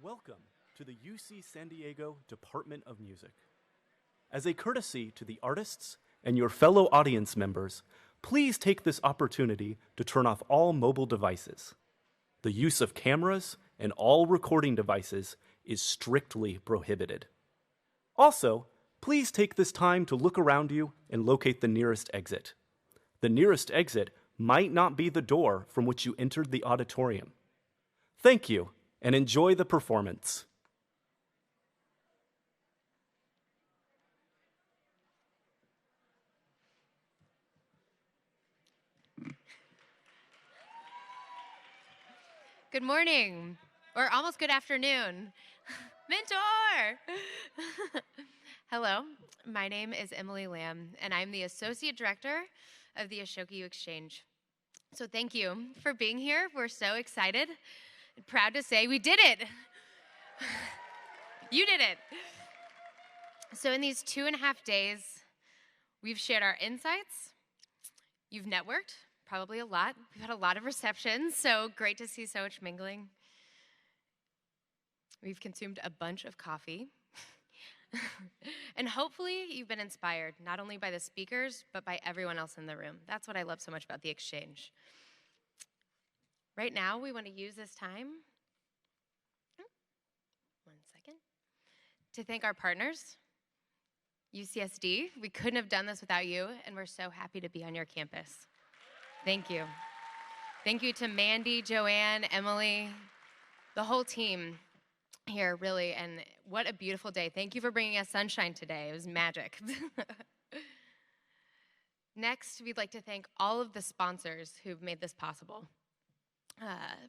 Welcome to the UC San Diego Department of Music. As a courtesy to the artists and your fellow audience members, please take this opportunity to turn off all mobile devices. The use of cameras and all recording devices is strictly prohibited. Also, please take this time to look around you and locate the nearest exit. The nearest exit might not be the door from which you entered the auditorium. Thank you, and enjoy the performance. Good morning, or almost good afternoon. Mentor! Hello, my name is Emily Lamb, and I'm the Associate Director of the Ashoka U Exchange. So thank you for being here. We're so excited and proud to say we did it. You did it. So in these 2.5 days, we've shared our insights. You've networked, probably a lot. We've had a lot of receptions, so great to see so much mingling. We've consumed a bunch of coffee. And hopefully you've been inspired, not only by the speakers, but by everyone else in the room. That's what I love so much about the exchange. Right now, we want to use this time, to thank our partners, UCSD. We couldn't have done this without you, and we're so happy to be on your campus. Thank you. Thank you to Mandy, Joanne, Emily, the whole team here, really, and what a beautiful day. Thank you for bringing us sunshine today. It was magic. Next, we'd like to thank all of the sponsors who've made this possible.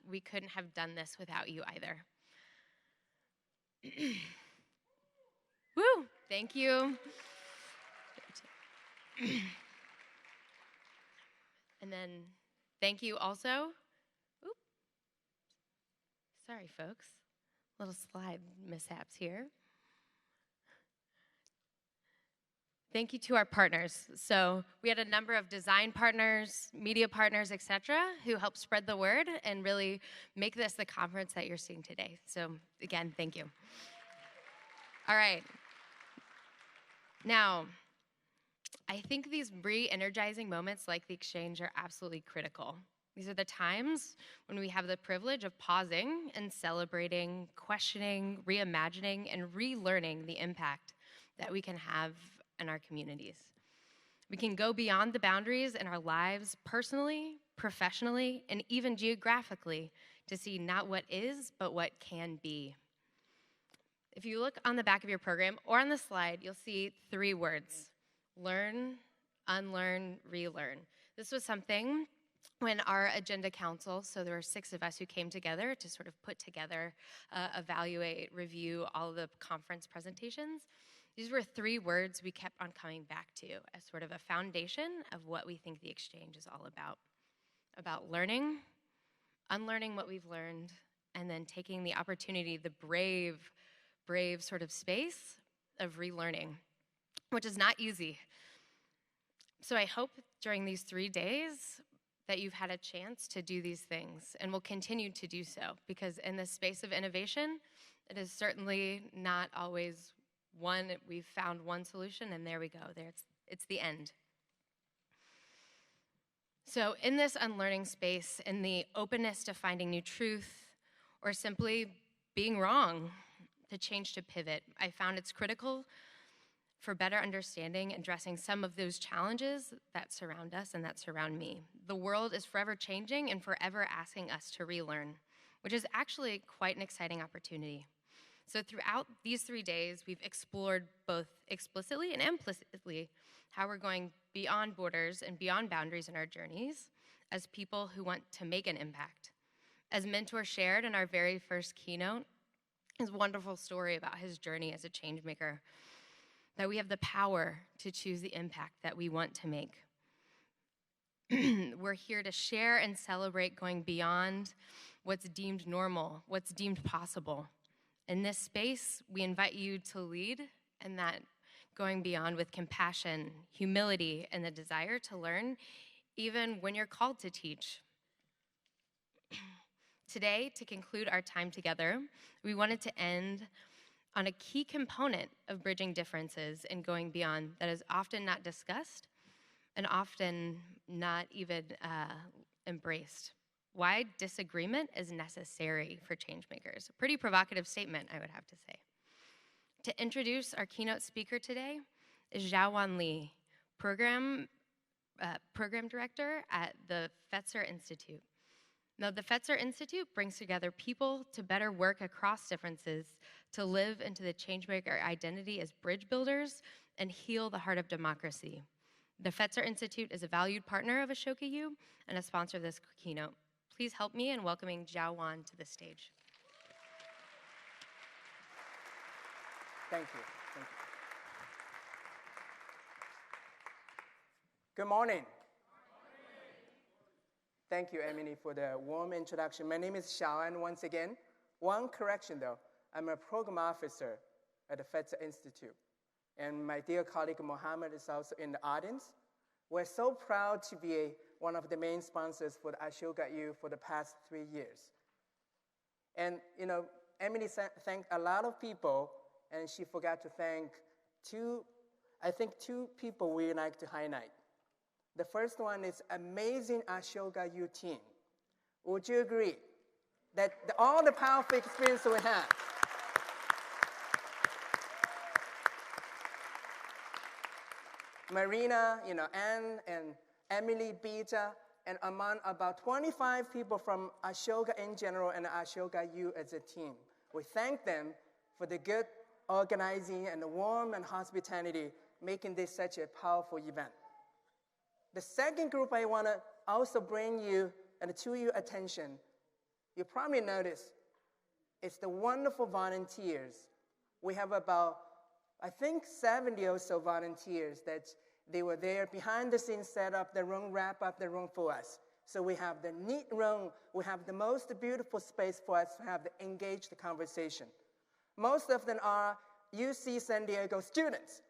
We couldn't have done this without you either. Woo! Thank you. And then thank you also. Oop. Sorry, folks. Little slide mishaps here. Thank you to our partners. So we had a number of design partners, media partners, etc., who helped spread the word and really make this the conference that you're seeing today. So again, thank you. All right. Now, I think these re-energizing moments like the exchange are absolutely critical. These are the times when we have the privilege of pausing and celebrating, questioning, reimagining, and relearning the impact that we can have in our communities. We can go beyond the boundaries in our lives personally, professionally, and even geographically to see not what is, but what can be. If you look on the back of your program or on the slide, you'll see 3 words: learn, unlearn, relearn. This was something when our agenda council, so there were 6 of us who came together to sort of put together, evaluate, review all of the conference presentations. These were 3 words we kept on coming back to as sort of a foundation of what we think the exchange is all about. About learning, unlearning what we've learned, and then taking the opportunity, the brave sort of space of relearning, which is not easy. So I hope during these 3 days that you've had a chance to do these things and will continue to do so, because in the space of innovation, it is certainly not always we've found one solution and there we go, it's the end. So in this unlearning space, in the openness to finding new truth or simply being wrong, to change, to pivot, I found it's critical for better understanding and addressing some of those challenges that surround us and that surround me. The world is forever changing and forever asking us to relearn, which is actually quite an exciting opportunity. So throughout these 3 days, we've explored both explicitly and implicitly how we're going beyond borders and beyond boundaries in our journeys as people who want to make an impact. As Mentor shared in our very first keynote, his wonderful story about his journey as a change maker, that we have the power to choose the impact that we want to make. We're here to share and celebrate going beyond what's deemed normal, what's deemed possible. In this space, we invite you to lead, and that going beyond with compassion, humility, and the desire to learn, even when you're called to teach. Today, to conclude our time together, we wanted to end on a key component of bridging differences and going beyond that is often not discussed and often not even embraced. Why disagreement is necessary for changemakers. A pretty provocative statement, I would have to say. To introduce our keynote speaker today is Xiaowan Li, program director at the Fetzer Institute. Now, the Fetzer Institute brings together people to better work across differences, to live into the changemaker identity as bridge builders, and heal the heart of democracy. The Fetzer Institute is a valued partner of Ashoka U and a sponsor of this keynote. Please help me in welcoming Xiaowan to the stage. Thank you. Thank you. Good morning. Thank you, Emily, for the warm introduction. My name is Xiaoan once again. One correction, though. I'm a program officer at the Fetzer Institute. And my dear colleague Mohammed is also in the audience. We're so proud to be one of the main sponsors for the Ashoka U for the past 3 years. And, Emily thanked a lot of people, and she forgot to thank two people we like to highlight. The first one is amazing Ashoka U team. Would you agree that all the powerful experience we have? Marina, Anne and Emily, Beta, and among about 25 people from Ashoka in general and Ashoka U as a team. We thank them for the good organizing and the warm and hospitality, making this such a powerful event. The second group I want to also bring you and to your attention, you probably noticed, it's the wonderful volunteers. We have about, 70 or so volunteers that they were there behind the scenes, set up the room, wrap up the room for us. So we have the neat room, we have the most beautiful space for us to have the engaged conversation. Most of them are UC San Diego students.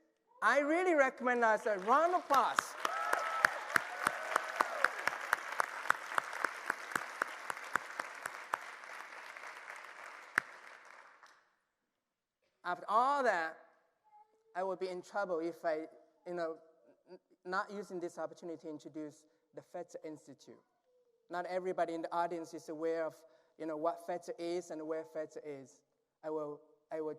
I really recommend us a round of applause. After all that, I would be in trouble if I, not using this opportunity to introduce the Fetzer Institute. Not everybody in the audience is aware of, what Fetzer is and where Fetzer is. I will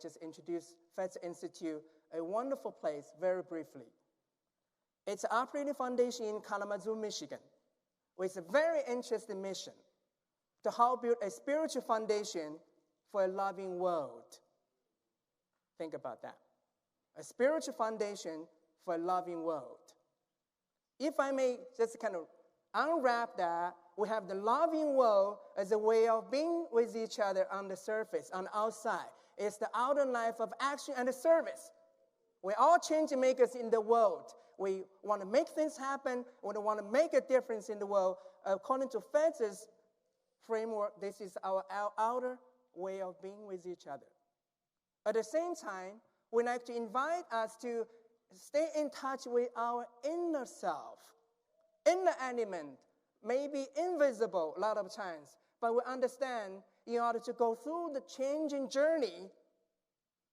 just introduce Fetzer Institute, a wonderful place, very briefly. It's an operating foundation in Kalamazoo, Michigan, with a very interesting mission to help build a spiritual foundation for a loving world. Think about that. A spiritual foundation for a loving world. If I may just kind of unwrap that, we have the loving world as a way of being with each other on the surface, on the outside. It's the outer life of action and service. We're all change makers in the world. We want to make things happen. We want to make a difference in the world. According to Fetzer's framework, this is our outer way of being with each other. At the same time, we'd like to invite us to stay in touch with our inner self. Inner element may be invisible a lot of times, but we understand in order to go through the changing journey,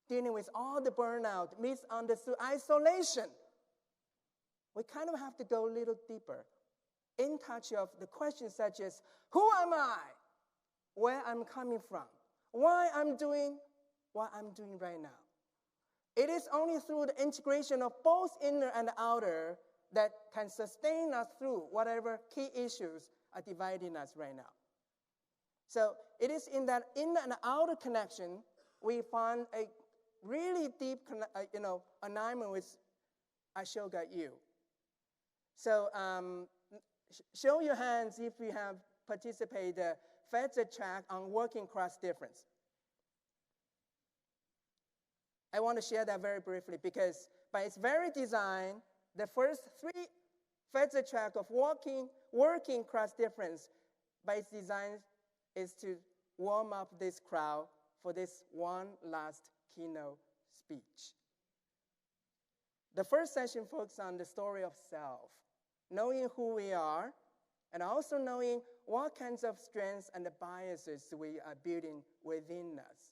dealing with all the burnout, misunderstood, isolation, we kind of have to go a little deeper, in touch of the questions such as, who am I? Where I'm coming from? Why I'm doing what I'm doing right now? It is only through the integration of both inner and outer that can sustain us through whatever key issues are dividing us right now. So it is in that inner and outer connection we find a really deep alignment with Ashoka U. So show your hands if you have participated the Fetzer track on working across difference. I want to share that very briefly because by its very design, the first 3 Fetzer track of working across difference by its design is to warm up this crowd for this one last keynote speech. The first session focuses on the story of self, knowing who we are, and also knowing what kinds of strengths and the biases we are building within us.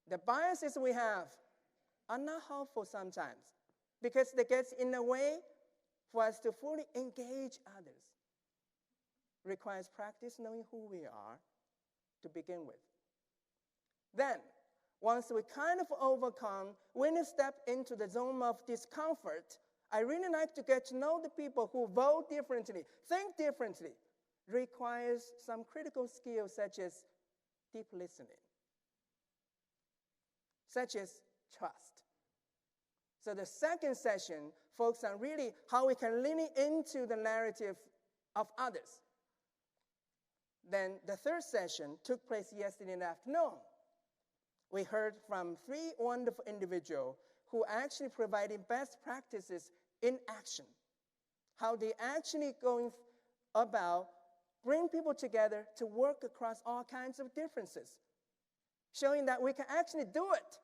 The biases we have are not helpful sometimes because they get in the way for us to fully engage others. Requires practice knowing who we are to begin with. Then, once we kind of overcome, when we step into the zone of discomfort, I really like to get to know the people who vote differently, think differently. Requires some critical skills such as deep listening, such as trust. So the second session focuses on really how we can lean into the narrative of others. Then the third session took place yesterday afternoon. We heard from 3 wonderful individuals who actually provided best practices in action, how they actually going about bring people together to work across all kinds of differences, showing that we can actually do it.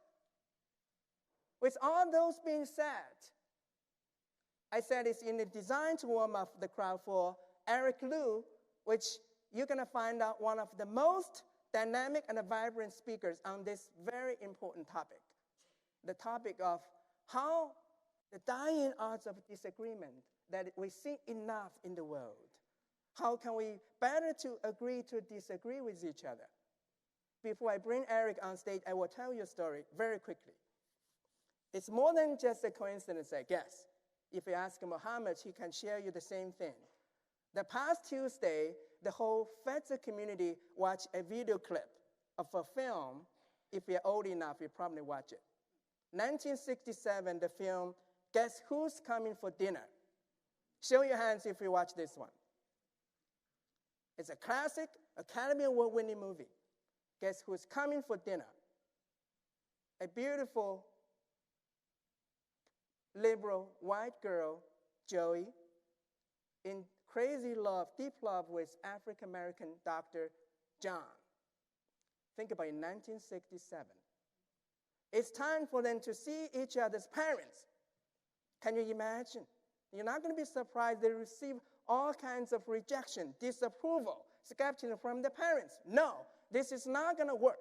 With all those being said, I said it's in the design to warm up the crowd for Eric Liu, which you're going to find out one of the most dynamic and vibrant speakers on this very important topic. The topic of how the dying arts of disagreement that we see enough in the world. How can we better to agree to disagree with each other? Before I bring Eric on stage, I will tell you a story very quickly. It's more than just a coincidence, I guess. If you ask Muhammad, he can share you the same thing. The past Tuesday, the whole Fetzer community watched a video clip of a film. If you're old enough, you probably watch it. 1967, the film, Guess Who's Coming for Dinner? Show your hands if you watch this one. It's a classic Academy Award-winning movie. Guess Who's Coming for Dinner? A beautiful, liberal, white girl, Joey, in crazy love, deep love with African-American doctor John. Think about it, 1967. It's time for them to see each other's parents. Can you imagine? You're not going to be surprised they receive all kinds of rejection, disapproval, skepticism from the parents. No, this is not going to work.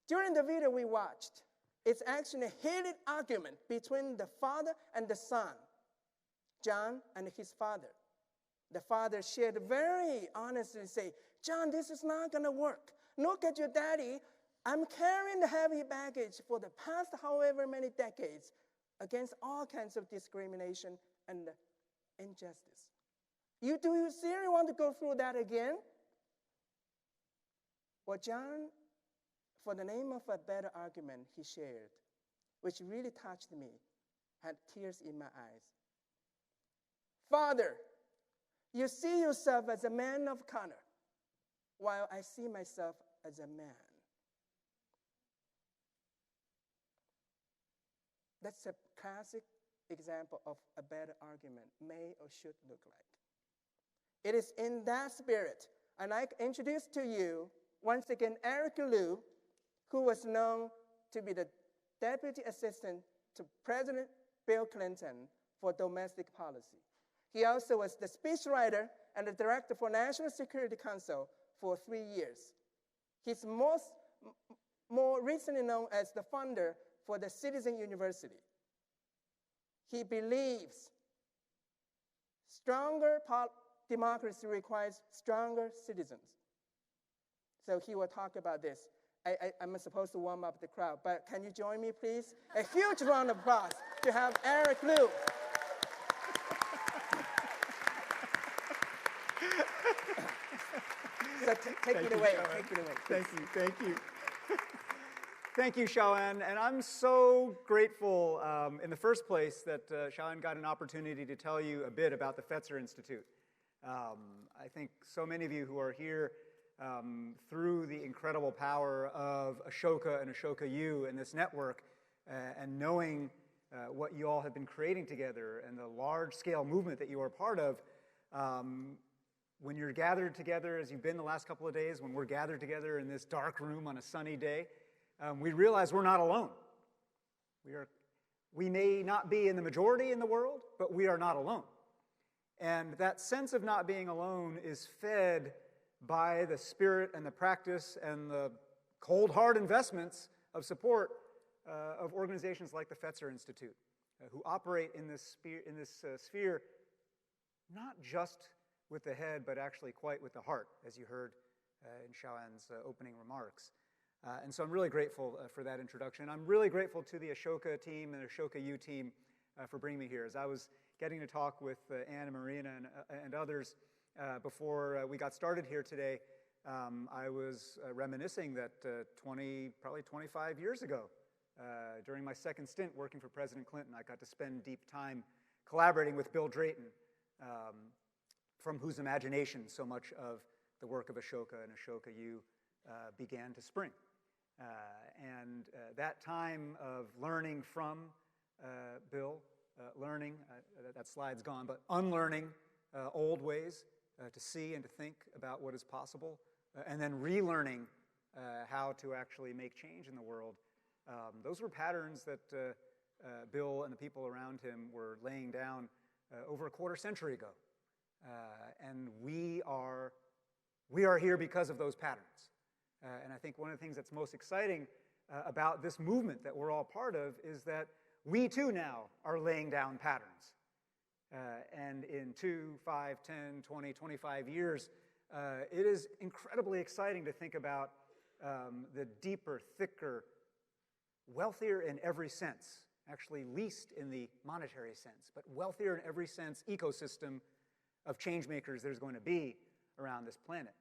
During the video we watched, it's actually a heated argument between the father and the son, John and his father. The father shared very honestly, say, John, this is not going to work. Look at your daddy. I'm carrying the heavy baggage for the past however many decades against all kinds of discrimination and injustice. Do you seriously want to go through that again? Well, John, for the name of a better argument, he shared, which really touched me, had tears in my eyes. Father, you see yourself as a man of color, while I see myself as a man. That's a classic example of a better argument may or should look like. It is in that spirit, and I introduce to you, once again, Eric Liu, who was known to be the Deputy Assistant to President Bill Clinton for domestic policy. He also was the speechwriter and the Director for National Security Council for 3 years. He's more recently known as the founder for the Citizen University. He believes stronger democracy requires stronger citizens. So he will talk about this. I'm supposed to warm up the crowd, but can you join me, please? A huge round of applause to have Eric Liu. So take it away. Thank you. Thank you, Xiaoan. And I'm so grateful in the first place that Xiaoan got an opportunity to tell you a bit about the Fetzer Institute. I think so many of you who are here through the incredible power of Ashoka and Ashoka U and this network and knowing what you all have been creating together and the large-scale movement that you are part of, when you're gathered together, as you've been the last couple of days, when we're gathered together in this dark room on a sunny day, we realize we're not alone. We may not be in the majority in the world, but we are not alone. And that sense of not being alone is fed by the spirit and the practice and the cold, hard investments of support of organizations like the Fetzer Institute, who operate in this sphere, not just with the head, but actually quite with the heart, as you heard in Xiaoan's opening remarks. And so I'm really grateful for that introduction. I'm really grateful to the Ashoka team and Ashoka U team for bringing me here. As I was getting to talk with Anne and Marina and others before we got started here today, I was reminiscing that probably 25 years ago, during my second stint working for President Clinton, I got to spend deep time collaborating with Bill Drayton, from whose imagination so much of the work of Ashoka and Ashoka U began to spring. And that time of learning from Bill, learning, that slide's gone, but unlearning old ways to see and to think about what is possible, and then relearning how to actually make change in the world. Those were patterns that Bill and the people around him were laying down over a quarter century ago. And we are here because of those patterns. And I think one of the things that's most exciting about this movement that we're all part of is that we too now are laying down patterns. And in 2, 5, 10, 20, 25 years, it is incredibly exciting to think about the deeper, thicker, wealthier in every sense, actually least in the monetary sense, but wealthier in every sense ecosystem of change makers there's going to be around this planet,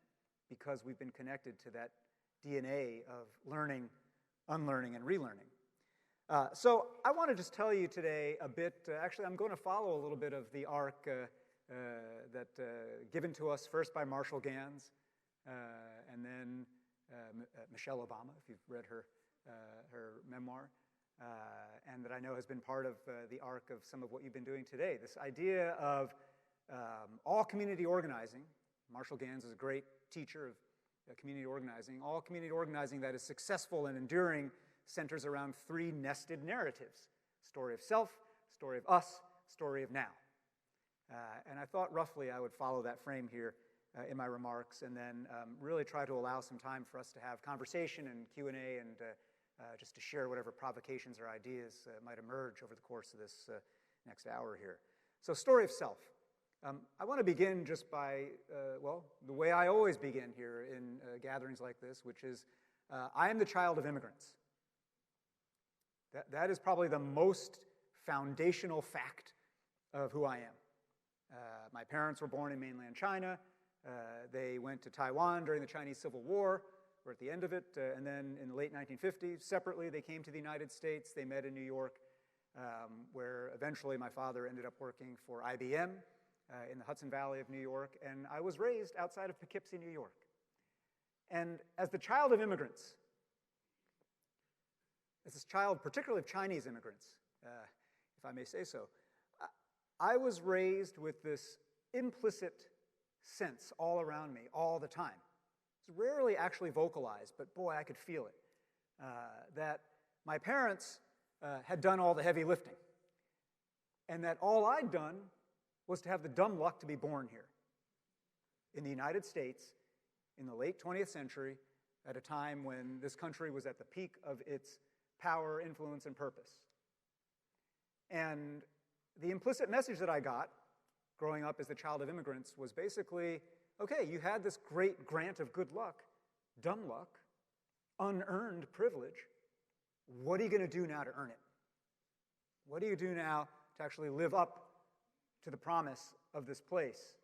because we've been connected to that DNA of learning, unlearning, and relearning. So I want to just tell you today a bit, actually I'm going to follow a little bit of the arc that given to us first by Marshall Gans, and then Michelle Obama, if you've read her memoir, and that I know has been part of the arc of some of what you've been doing today. This idea of all community organizing. Marshall Gans is a great teacher of community organizing. All community organizing that is successful and enduring centers around 3 nested narratives: story of self, story of us, story of now. And I thought roughly I would follow that frame here in my remarks, and then really try to allow some time for us to have conversation and Q&A, and just to share whatever provocations or ideas might emerge over the course of this next hour here. So, story of self. I want to begin just by, well, the way I always begin here in gatherings like this, which is, I am the child of immigrants. That is probably the most foundational fact of who I am. My parents were born in mainland China. They went to Taiwan during the Chinese Civil War, or at the end of it, and then in the late 1950s, separately, they came to the United States. They met in New York, where eventually my father ended up working for IBM in the Hudson Valley of New York, and I was raised outside of Poughkeepsie, New York. And as the child of immigrants, as a child particularly of Chinese immigrants, if I may say so, I was raised with this implicit sense all around me all the time. It's rarely actually vocalized, but boy, I could feel it, that my parents had done all the heavy lifting, and that all I'd done was to have the dumb luck to be born here in the United States in the late 20th century, at a time when this country was at the peak of its power, influence, and purpose. And the implicit message that I got growing up as the child of immigrants was basically, okay, you had this great grant of good luck, dumb luck, unearned privilege. What are you going to do now to earn it? What do you do now to actually live up to the promise of this place?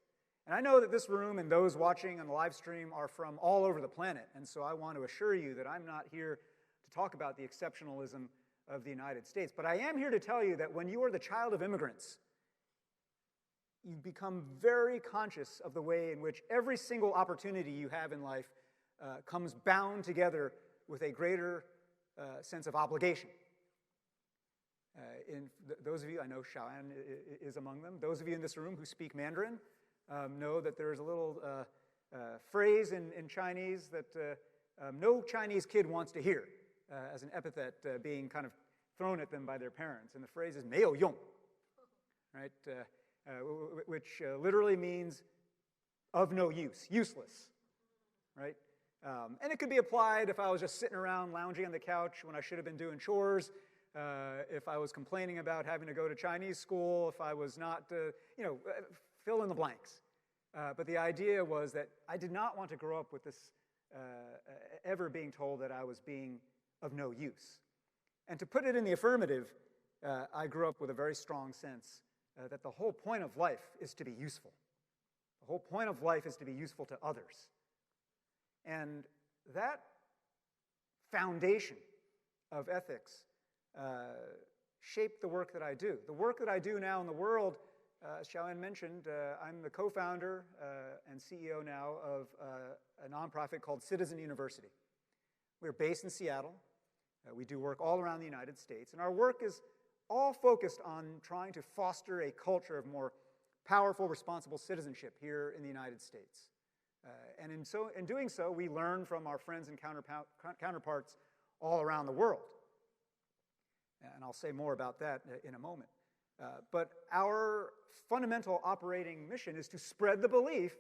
And I know that this room and those watching on the live stream are from all over the planet, and so I want to assure you that I'm not here to talk about the exceptionalism of the United States, but I am here to tell you that when you are the child of immigrants, you become very conscious of the way in which every single opportunity you have in life comes bound together with a greater sense of obligation. Those of you, I know Xiaoan is among them, those of you in this room who speak Mandarin know that there's a little phrase in Chinese that no Chinese kid wants to hear as an epithet being kind of thrown at them by their parents. And the phrase is 没有用, right? which literally means of no use, useless, right? And it could be applied if I was just sitting around lounging on the couch when I should have been doing chores, if I was complaining about having to go to Chinese school, if I was not, fill in the blanks. But the idea was that I did not want to grow up with this ever being told that I was being of no use. And to put it in the affirmative, I grew up with a very strong sense that the whole point of life is to be useful. The whole point of life is to be useful to others. And that foundation of ethics shaped the work that I do. The work that I do now in the world, as Xiaoan mentioned, I'm the co-founder and CEO now of a nonprofit called Citizen University. We're based in Seattle. We do work all around the United States, and our work is all focused on trying to foster a culture of more powerful, responsible citizenship here in the United States. And in doing so, we learn from our friends and counterparts all around the world. And I'll say more about that in a moment. But our fundamental operating mission is to spread the belief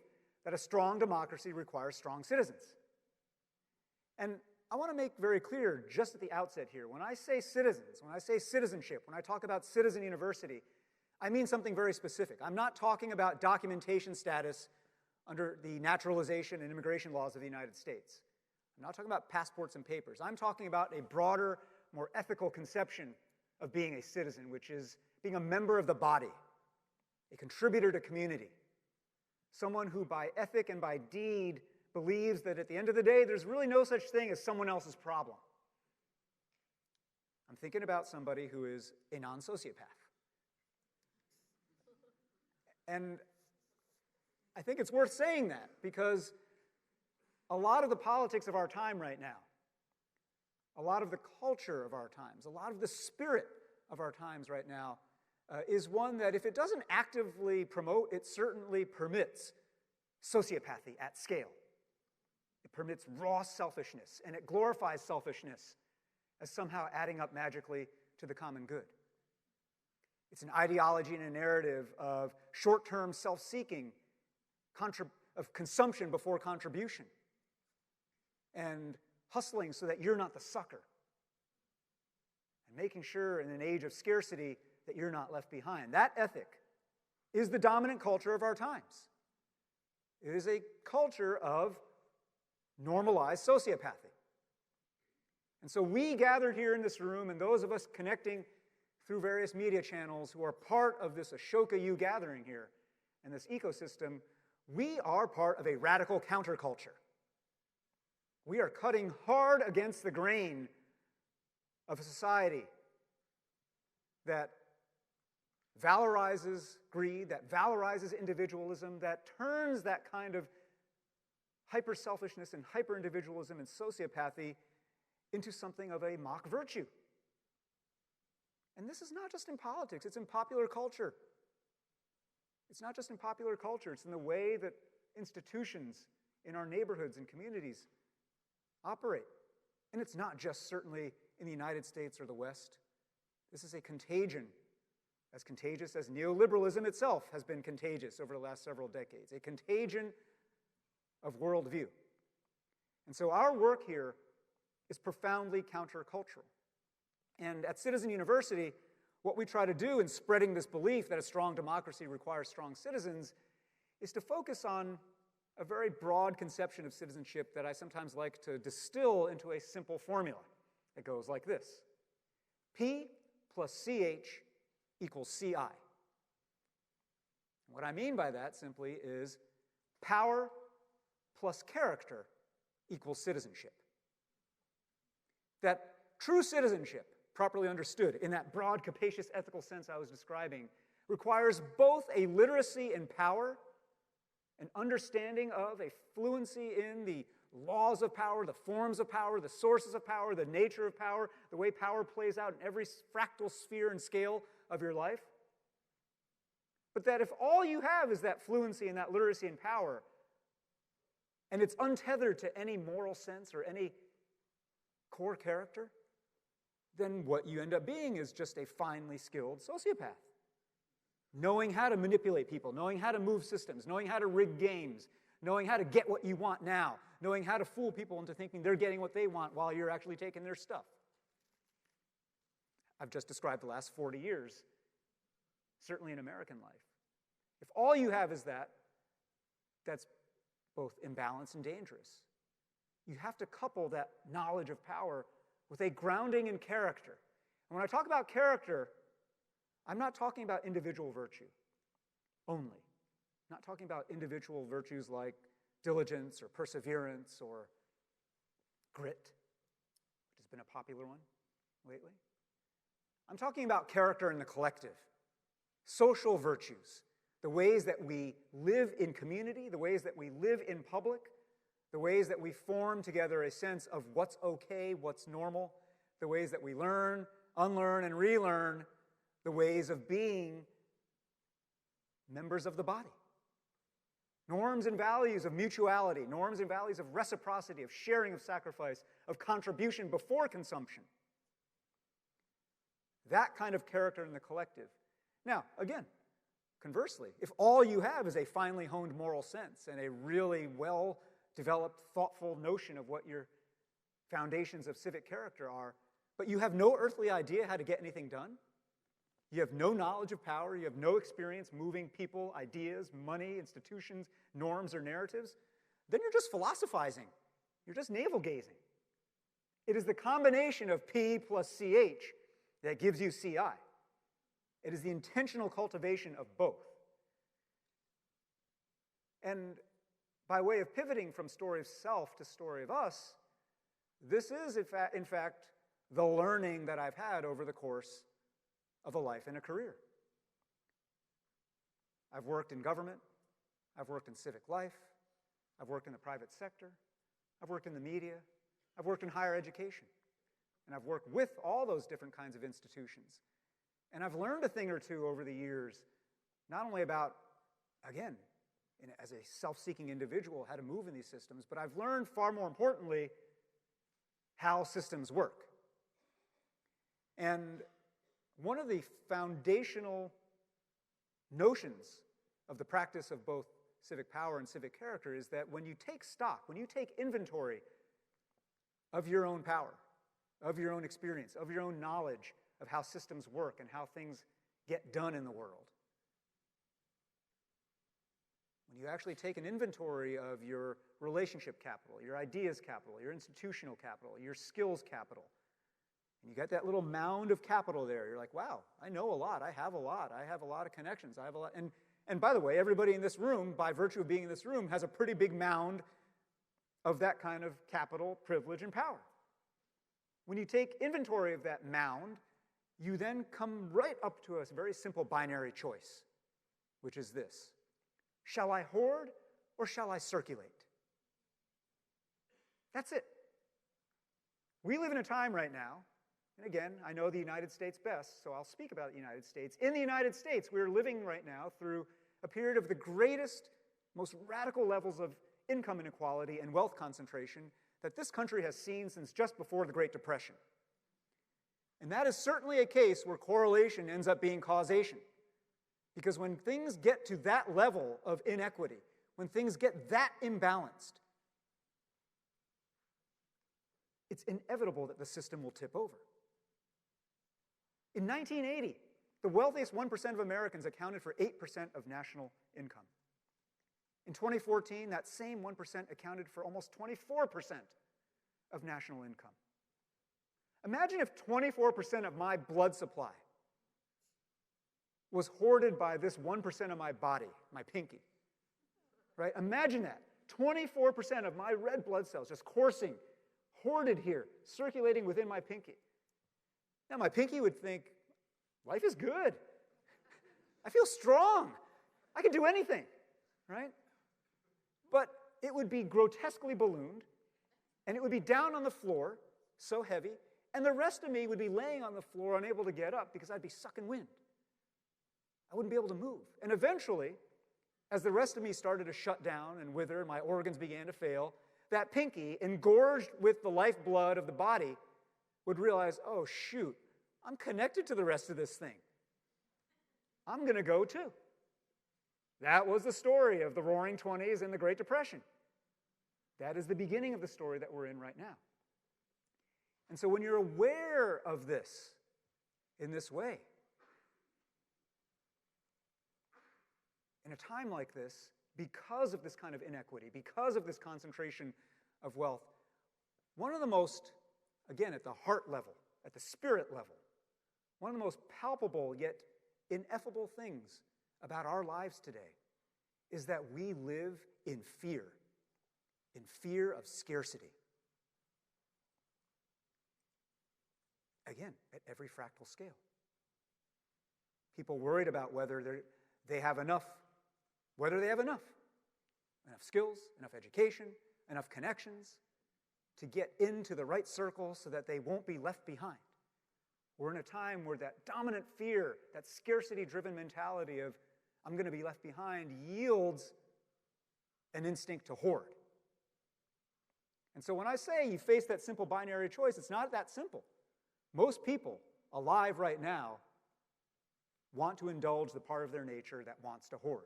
that a strong democracy requires strong citizens. And I want to make very clear just at the outset here, when I say citizens, when I say citizenship, when I talk about Citizen University, I mean something very specific. I'm not talking about documentation status under the naturalization and immigration laws of the United States. I'm not talking about passports and papers. I'm talking about a broader, more ethical conception of being a citizen, which is being a member of the body, a contributor to community, someone who by ethic and by deed believes that at the end of the day, there's really no such thing as someone else's problem. I'm thinking about somebody who is a non-sociopath. And I think it's worth saying that because a lot of the politics of our time right now, a lot of the culture of our times, a lot of the spirit of our times right now is one that if it doesn't actively promote, it certainly permits sociopathy at scale. It permits raw selfishness, and it glorifies selfishness as somehow adding up magically to the common good. It's an ideology and a narrative of short-term self-seeking, of consumption before contribution, and hustling so that you're not the sucker, and making sure in an age of scarcity that you're not left behind. That ethic is the dominant culture of our times. It is a culture of normalized sociopathy. And so we gathered here in this room, and those of us connecting through various media channels who are part of this Ashoka U gathering here and this ecosystem, we are part of a radical counterculture. We are cutting hard against the grain of a society that valorizes greed, that valorizes individualism, that turns that kind of hyper-selfishness and hyper-individualism and sociopathy into something of a mock virtue. And this is not just in politics, it's in popular culture. It's not just in popular culture, it's in the way that institutions in our neighborhoods and communities operate. And it's not just certainly in the United States or the West. This is a contagion, as contagious as neoliberalism itself has been contagious over the last several decades, a contagion of worldview. And so our work here is profoundly countercultural. And at Citizen University, what we try to do in spreading this belief that a strong democracy requires strong citizens is to focus on a very broad conception of citizenship that I sometimes like to distill into a simple formula. It goes like this: P plus CH equals CI. What I mean by that simply is power plus character equals citizenship. That true citizenship, properly understood in that broad, capacious ethical sense I was describing, requires both a literacy in power, an understanding of, a fluency in the laws of power, the forms of power, the sources of power, the nature of power, the way power plays out in every fractal sphere and scale of your life. But that if all you have is that fluency and that literacy in power, and it's untethered to any moral sense or any core character, then what you end up being is just a finely skilled sociopath. knowing how to manipulate people, knowing how to move systems, knowing how to rig games, knowing how to get what you want now, knowing how to fool people into thinking they're getting what they want while you're actually taking their stuff. I've just described the last 40 years, certainly in American life. If all you have is that, that's both imbalanced and dangerous. You have to couple that knowledge of power with a grounding in character. And when I talk about character, I'm not talking about individual virtue only. I'm not talking about individual virtues like diligence or perseverance or grit, which has been a popular one lately. I'm talking about character in the collective, social virtues, the ways that we live in community, the ways that we live in public, the ways that we form together a sense of what's okay, what's normal, the ways that we learn, unlearn, and relearn, the ways of being members of the body. Norms and values of mutuality, norms and values of reciprocity, of sharing, of sacrifice, of contribution before consumption. That kind of character in the collective. Now, again, conversely, if all you have is a finely honed moral sense and a really well-developed, thoughtful notion of what your foundations of civic character are, but you have no earthly idea how to get anything done, you have no knowledge of power, you have no experience moving people, ideas, money, institutions, norms, or narratives, then you're just philosophizing. You're just navel-gazing. It is the combination of P plus CH that gives you CI. It is the intentional cultivation of both. And by way of pivoting from story of self to story of us, this is, in fact, the learning that I've had over the course of a life and a career. I've worked in government, I've worked in civic life, I've worked in the private sector, I've worked in the media, I've worked in higher education, and I've worked with all those different kinds of institutions. And I've learned a thing or two over the years, not only about, again, as a self-seeking individual, how to move in these systems, but I've learned, far more importantly, how systems work. And one of the foundational notions of the practice of both civic power and civic character is that when you take stock, when you take inventory of your own power, of your own experience, of your own knowledge of how systems work and how things get done in the world, when you actually take an inventory of your relationship capital, your ideas capital, your institutional capital, your skills capital, and you got that little mound of capital there, you're like, wow, I know a lot, I have a lot of connections, I have a lot. And by the way, everybody in this room, by virtue of being in this room, has a pretty big mound of that kind of capital, privilege, and power. When you take inventory of that mound, you then come right up to a very simple binary choice, which is this: shall I hoard or shall I circulate? That's it. We live in a time right now, and again, I know the United States best, so I'll speak about the United States. In the United States, we're living right now through a period of the greatest, most radical levels of income inequality and wealth concentration that this country has seen since just before the Great Depression. And that is certainly a case where correlation ends up being causation. Because when things get to that level of inequity, when things get that imbalanced, it's inevitable that the system will tip over. In 1980, the wealthiest 1% of Americans accounted for 8% of national income. In 2014, that same 1% accounted for almost 24% of national income. Imagine if 24% of my blood supply was hoarded by this 1% of my body, my pinky. Right? Imagine that. 24% of my red blood cells just coursing, hoarded here, circulating within my pinky. Now, my pinky would think, life is good. I feel strong. I can do anything, right? But it would be grotesquely ballooned, and it would be down on the floor, so heavy, and the rest of me would be laying on the floor, unable to get up, because I'd be sucking wind. I wouldn't be able to move. And eventually, as the rest of me started to shut down and wither, and my organs began to fail, that pinky, engorged with the lifeblood of the body, would realize, oh, shoot, I'm connected to the rest of this thing. I'm going to go too. That was the story of the Roaring '20s and the Great Depression. That is the beginning of the story that we're in right now. And so when you're aware of this in this way, in a time like this, because of this kind of inequity, because of this concentration of wealth, one of the most, again, at the heart level, at the spirit level, one of the most palpable yet ineffable things about our lives today is that we live in fear of scarcity. Again, at every fractal scale. People worried about whether they have enough skills, enough education, enough connections to get into the right circle so that they won't be left behind. We're in a time where that dominant fear, that scarcity-driven mentality of I'm going to be left behind, yields an instinct to hoard. And so when I say you face that simple binary choice, it's not that simple. Most people alive right now want to indulge the part of their nature that wants to hoard.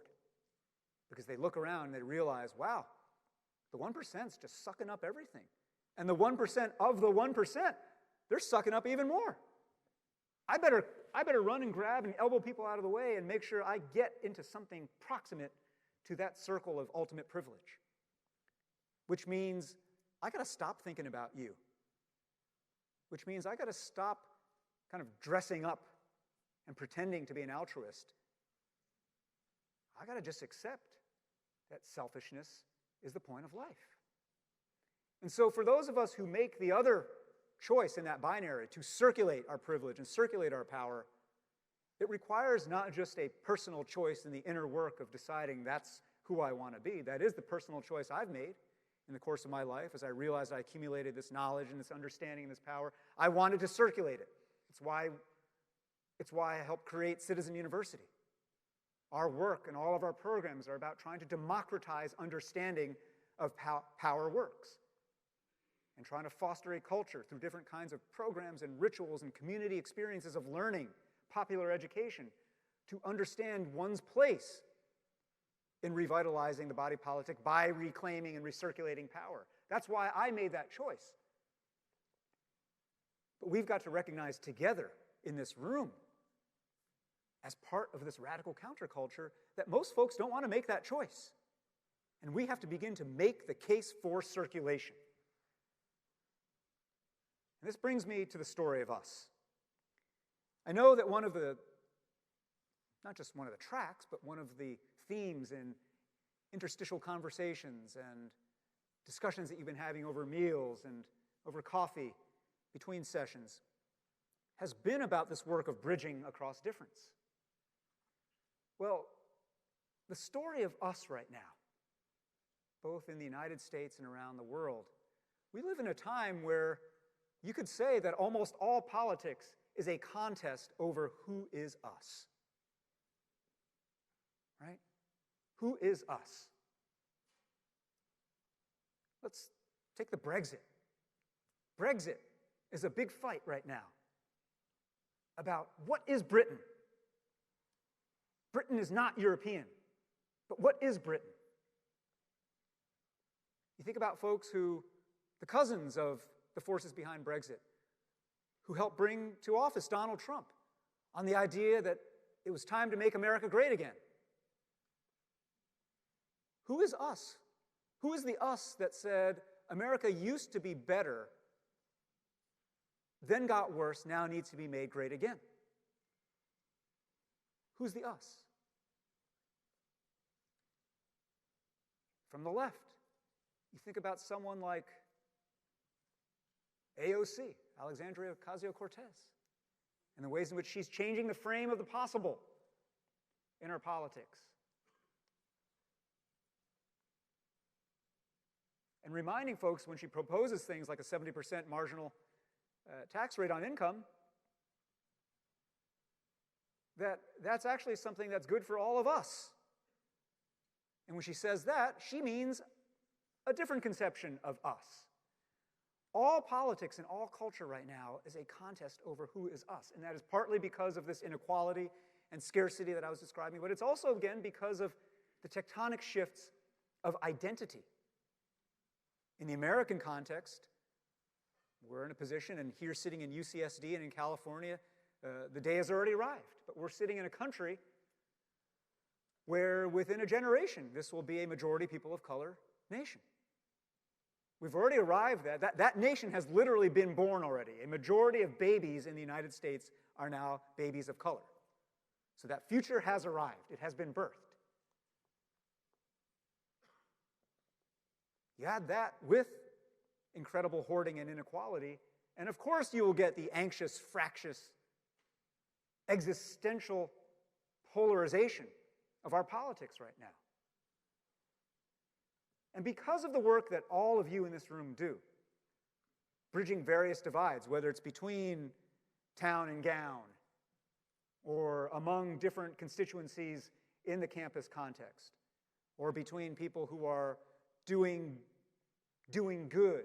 Because they look around and they realize, wow, the 1% is just sucking up everything. And the 1% of the 1%, they're sucking up even more. I better run and grab and elbow people out of the way and make sure I get into something proximate to that circle of ultimate privilege. Which means I got to stop thinking about you. Which means I got to stop kind of dressing up and pretending to be an altruist. I got to just accept that selfishness is the point of life. And so for those of us who make the other choice in that binary to circulate our privilege and circulate our power, it requires not just a personal choice in the inner work of deciding that's who I want to be. That is the personal choice I've made in the course of my life as I realized I accumulated this knowledge and this understanding and this power. I wanted to circulate it. It's why I helped create Citizen University. Our work and all of our programs are about trying to democratize understanding of how power works and trying to foster a culture through different kinds of programs and rituals and community experiences of learning, popular education, to understand one's place in revitalizing the body politic by reclaiming and recirculating power. That's why I made that choice. But we've got to recognize together in this room, as part of this radical counterculture, that most folks don't want to make that choice. And we have to begin to make the case for circulation. And this brings me to the story of us. I know that not just one of the tracks, but one of the themes in interstitial conversations and discussions that you've been having over meals and over coffee between sessions has been about this work of bridging across difference. Well, the story of us right now, both in the United States and around the world, we live in a time where you could say that almost all politics is a contest over who is us. Right? Who is us? Let's take the Brexit. Brexit is a big fight right now about what is Britain. Britain is not European, but what is Britain? You think about folks the cousins of the forces behind Brexit, who helped bring to office Donald Trump on the idea that it was time to make America great again. Who is us? Who is the us that said, America used to be better, then got worse, now needs to be made great again? Who's the us? From the left, you think about someone like AOC, Alexandria Ocasio-Cortez, and the ways in which she's changing the frame of the possible in our politics. And reminding folks when she proposes things like a 70% marginal tax rate on income, that's actually something that's good for all of us. And when she says that, she means a different conception of us. All politics and all culture right now is a contest over who is us. And that is partly because of this inequality and scarcity that I was describing, but it's also, again, because of the tectonic shifts of identity. In the American context, we're in a position, and here sitting in UCSD and in California, the day has already arrived. But we're sitting in a country where within a generation, this will be a majority people of color nation. We've already arrived at that. That nation has literally been born already. A majority of babies in the United States are now babies of color. So that future has arrived. It has been birthed. You add that with incredible hoarding and inequality, and of course you will get the anxious, fractious, existential polarization of our politics right now. And because of the work that all of you in this room do, bridging various divides, whether it's between town and gown, or among different constituencies in the campus context, or between people who are doing good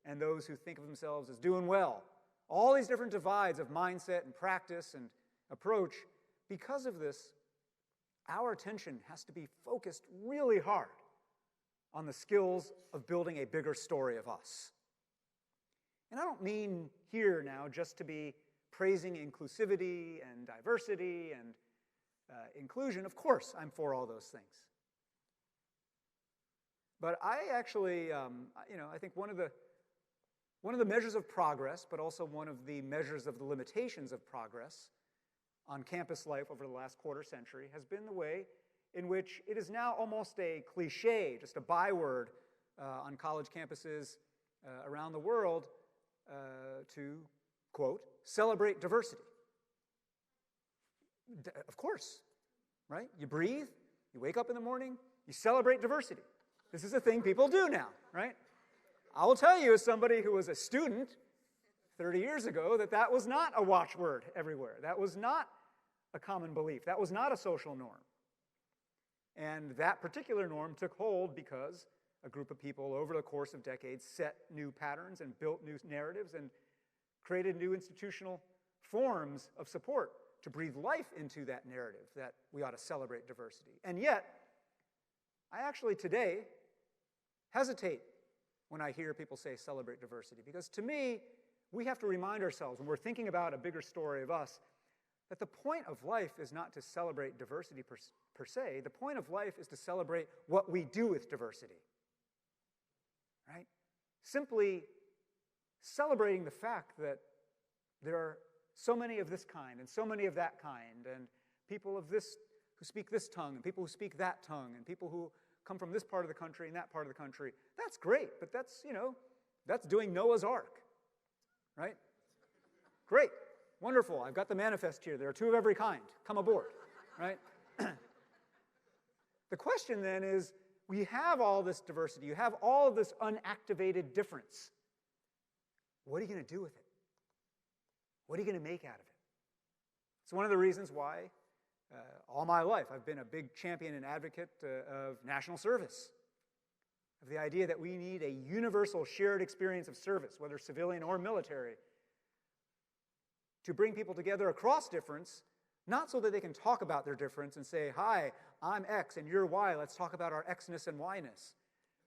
and those who think of themselves as doing well. All these different divides of mindset and practice and approach, because of this, our attention has to be focused really hard on the skills of building a bigger story of us. And I don't mean here now just to be praising inclusivity and diversity and inclusion. Of course, I'm for all those things. But I actually, I think one of the measures of progress, but also one of the measures of the limitations of progress on campus life over the last quarter century has been the way in which it is now almost a cliche, just a byword on college campuses around the world to, quote, celebrate diversity. Of course, right? You breathe, you wake up in the morning, you celebrate diversity. This is a thing people do now, right? I will tell you, as somebody who was a student 30 years ago, that was not a watchword everywhere. That was not a common belief. That was not a social norm. And that particular norm took hold because a group of people over the course of decades set new patterns and built new narratives and created new institutional forms of support to breathe life into that narrative that we ought to celebrate diversity. And yet, I actually today hesitate when I hear people say celebrate diversity, because to me, we have to remind ourselves when we're thinking about a bigger story of us that the point of life is not to celebrate diversity per se. The point of life is to celebrate what we do with diversity, right? Simply celebrating the fact that there are so many of this kind and so many of that kind, and people of this who speak this tongue and people who speak that tongue and people who come from this part of the country and that part of the country. That's great, but that's doing Noah's Ark, right? Great, wonderful. I've got the manifest here. There are two of every kind. Come aboard, right? The question then is, we have all this diversity. You have all of this unactivated difference. What are you going to do with it? What are you going to make out of it? It's one of the reasons why all my life I've been a big champion and advocate of national service, of the idea that we need a universal shared experience of service, whether civilian or military, to bring people together across difference, not so that they can talk about their difference and say, hi, I'm X and you're Y, let's talk about our Xness and Yness,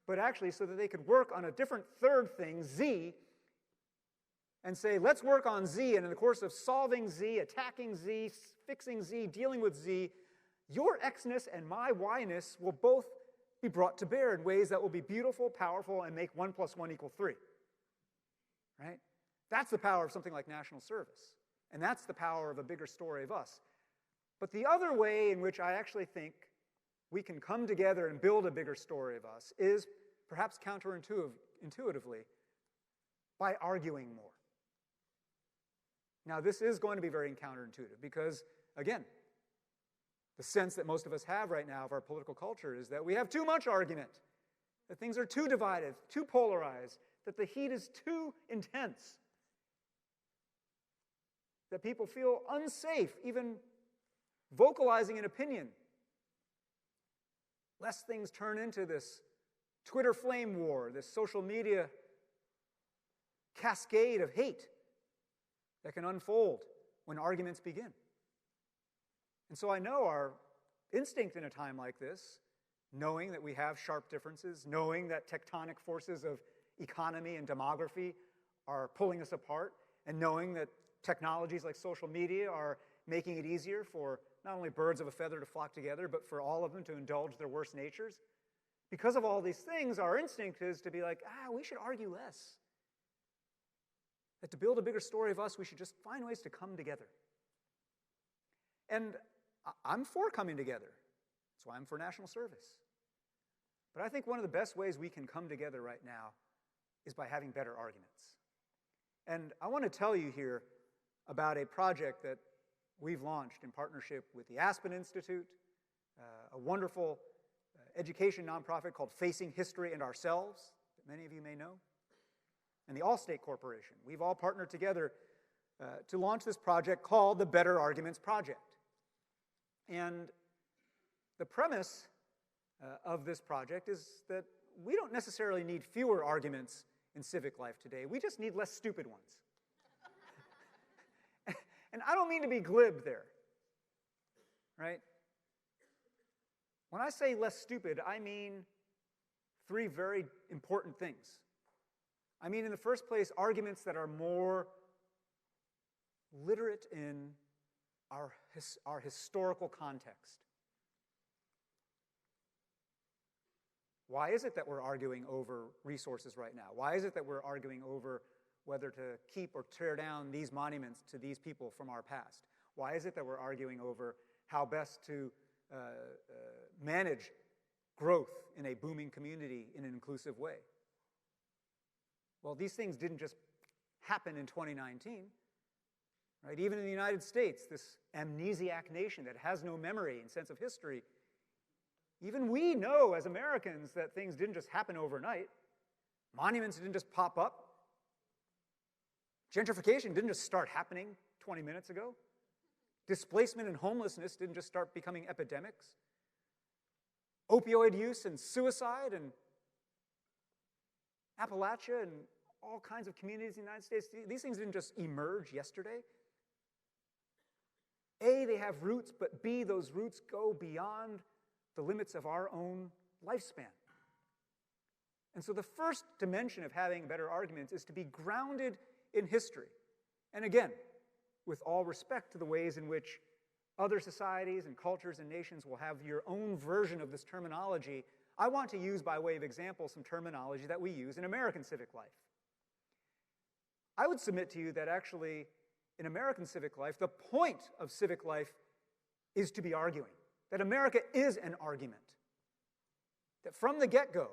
but actually so that they could work on a different third thing, Z, and say, let's work on Z, and in the course of solving Z, attacking Z, fixing Z, dealing with Z, your Xness and my Yness will both be brought to bear in ways that will be beautiful, powerful, and make 1 + 1 = 3. Right? That's the power of something like national service. And that's the power of a bigger story of us. But the other way in which I actually think we can come together and build a bigger story of us is, perhaps counterintuitively, by arguing more. Now, this is going to be very counterintuitive because, again, the sense that most of us have right now of our political culture is that we have too much argument, that things are too divided, too polarized, that the heat is too intense, that people feel unsafe even vocalizing an opinion, lest things turn into this Twitter flame war, this social media cascade of hate that can unfold when arguments begin. And so I know our instinct in a time like this, knowing that we have sharp differences, knowing that tectonic forces of economy and demography are pulling us apart, and knowing that technologies like social media are making it easier for not only birds of a feather to flock together, but for all of them to indulge their worst natures. Because of all these things, our instinct is to be like, we should argue less. That to build a bigger story of us, we should just find ways to come together. And I'm for coming together. That's why I'm for national service. But I think one of the best ways we can come together right now is by having better arguments. And I want to tell you here about a project that we've launched in partnership with the Aspen Institute, a wonderful education nonprofit called Facing History and Ourselves, that many of you may know, and the Allstate Corporation. We've all partnered together to launch this project called the Better Arguments Project. And the premise of this project is that we don't necessarily need fewer arguments in civic life today. We just need less stupid ones. And I don't mean to be glib there, right? When I say less stupid, I mean three very important things. I mean, in the first place, arguments that are more literate in our historical context. Why is it that we're arguing over resources right now? Why is it that we're arguing over whether to keep or tear down these monuments to these people from our past? Why is it that we're arguing over how best to manage growth in a booming community in an inclusive way? Well, these things didn't just happen in 2019. Right? Even in the United States, this amnesiac nation that has no memory and sense of history, even we know as Americans that things didn't just happen overnight. Monuments didn't just pop up. Gentrification didn't just start happening 20 minutes ago. Displacement and homelessness didn't just start becoming epidemics. Opioid use and suicide and Appalachia and all kinds of communities in the United States, these things didn't just emerge yesterday. A, they have roots, but B, those roots go beyond the limits of our own lifespan. And so the first dimension of having better arguments is to be grounded in history. And again, with all respect to the ways in which other societies and cultures and nations will have your own version of this terminology, I want to use, by way of example, some terminology that we use in American civic life. I would submit to you that actually, in American civic life, the point of civic life is to be arguing. That America is an argument. That from the get-go,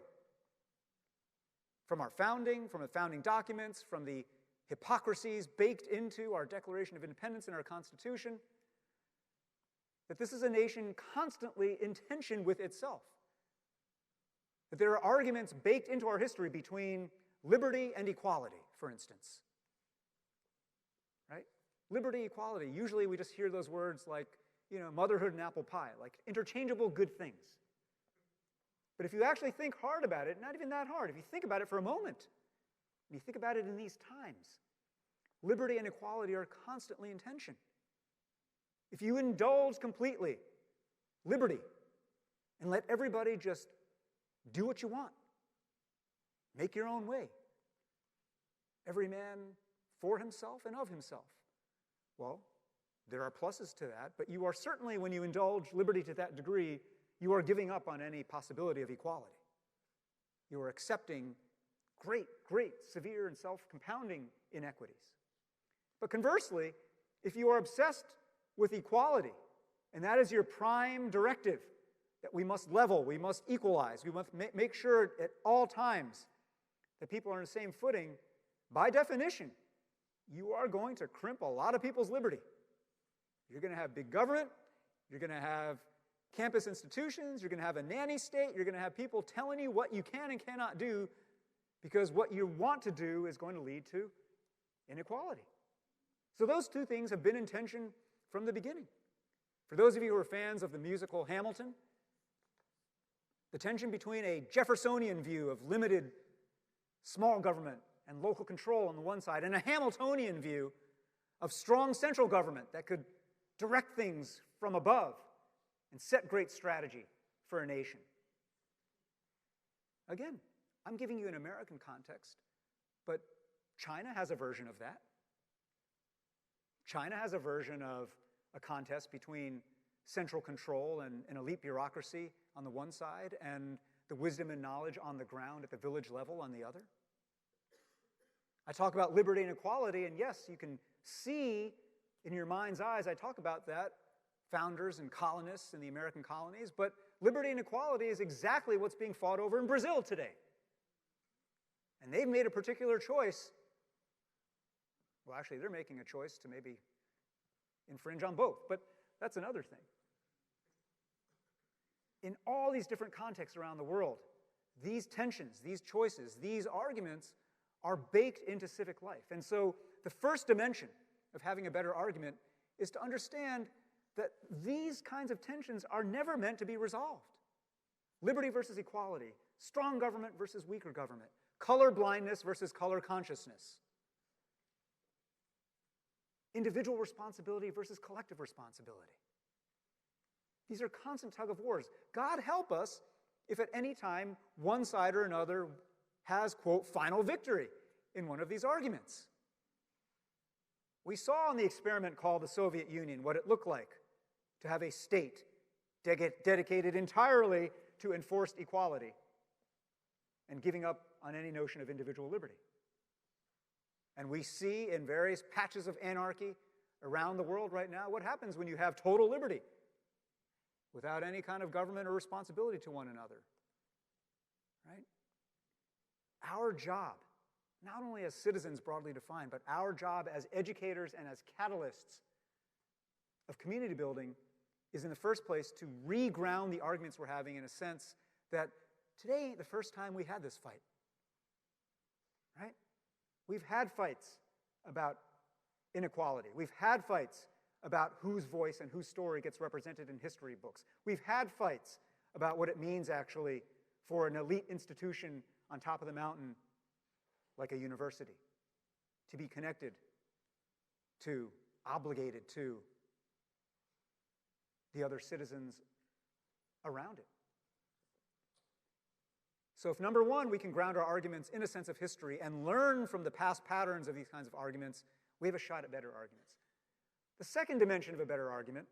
from our founding, from the founding documents, from the hypocrisies baked into our Declaration of Independence and our Constitution, that this is a nation constantly in tension with itself. That there are arguments baked into our history between liberty and equality, for instance. Right? Liberty, equality. Usually we just hear those words like, motherhood and apple pie, like interchangeable good things. But if you actually think hard about it, not even that hard, if you think about it for a moment, and you think about it in these times, liberty and equality are constantly in tension. If you indulge completely liberty and let everybody just do what you want, make your own way, every man for himself and of himself, well, there are pluses to that, but you are certainly, when you indulge liberty to that degree, you are giving up on any possibility of equality. You are accepting great, severe and self-compounding inequities. But conversely, if you are obsessed with equality, and that is your prime directive, that we must level, we must equalize, we must make sure at all times that people are on the same footing, by definition, you are going to crimp a lot of people's liberty. You're going to have big government, you're going to have campus institutions, you're going to have a nanny state, you're going to have people telling you what you can and cannot do because what you want to do is going to lead to inequality. So those two things have been in tension from the beginning. For those of you who are fans of the musical Hamilton, the tension between a Jeffersonian view of limited small government and local control on the one side and a Hamiltonian view of strong central government that could direct things from above, and set great strategy for a nation. Again, I'm giving you an American context, but China has a version of that. China has a version of a contest between central control and an elite bureaucracy on the one side and the wisdom and knowledge on the ground at the village level on the other. I talk about liberty and equality, and yes, you can see in your mind's eyes, I talk about that, founders and colonists in the American colonies, but liberty and equality is exactly what's being fought over in Brazil today. And they've made a particular choice. Well, actually, they're making a choice to maybe infringe on both, but that's another thing. In all these different contexts around the world, these tensions, these choices, these arguments are baked into civic life. And so the first dimension of having a better argument is to understand that these kinds of tensions are never meant to be resolved. Liberty versus equality, strong government versus weaker government, color blindness versus color consciousness, individual responsibility versus collective responsibility. These are constant tug of wars. God help us if at any time one side or another has, quote, final victory in one of these arguments. We saw in the experiment called the Soviet Union what it looked like to have a state dedicated entirely to enforced equality and giving up on any notion of individual liberty. And we see in various patches of anarchy around the world right now what happens when you have total liberty without any kind of government or responsibility to one another. Right? Our job, not only as citizens broadly defined, but our job as educators and as catalysts of community building is in the first place to reground the arguments we're having in a sense that today ain't the first time we had this fight. Right? We've had fights about inequality. We've had fights about whose voice and whose story gets represented in history books. We've had fights about what it means actually for an elite institution on top of the mountain like a university to be connected to, obligated to the other citizens around it. So if number one, we can ground our arguments in a sense of history and learn from the past patterns of these kinds of arguments, we have a shot at better arguments. The second dimension of a better argument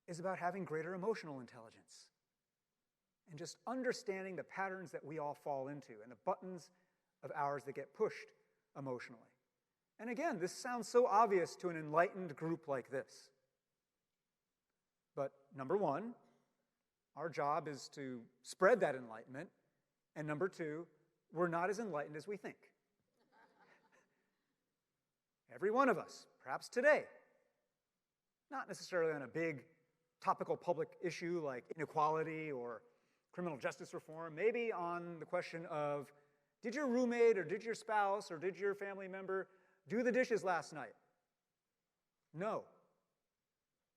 is about having greater emotional intelligence and just understanding the patterns that we all fall into and the buttons of ours that get pushed emotionally. And again, this sounds so obvious to an enlightened group like this. But number one, our job is to spread that enlightenment. And number two, we're not as enlightened as we think. Every one of us, perhaps today, not necessarily on a big topical public issue like inequality or criminal justice reform, maybe on the question of, did your roommate or did your spouse or did your family member do the dishes last night? No.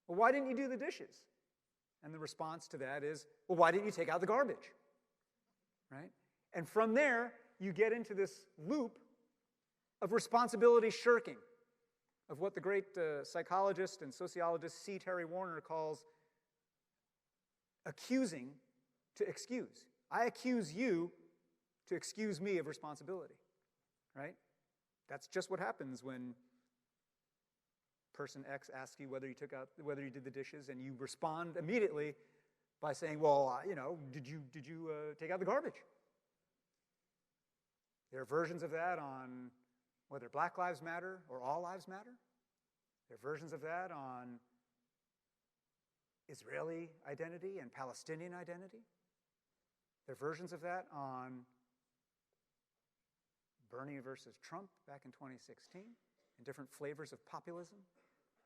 Well, why didn't you do the dishes? And the response to that is, well, why didn't you take out the garbage? Right? And from there, you get into this loop of responsibility shirking, of what the great psychologist and sociologist C. Terry Warner calls accusing to excuse. I accuse you to excuse me of responsibility, right? That's just what happens when person X asks you whether you did the dishes, and you respond immediately by saying, well, did you take out the garbage? There are versions of that on whether Black Lives Matter or All Lives Matter. There are versions of that on Israeli identity and Palestinian identity. There are versions of that on Bernie versus Trump back in 2016, and different flavors of populism.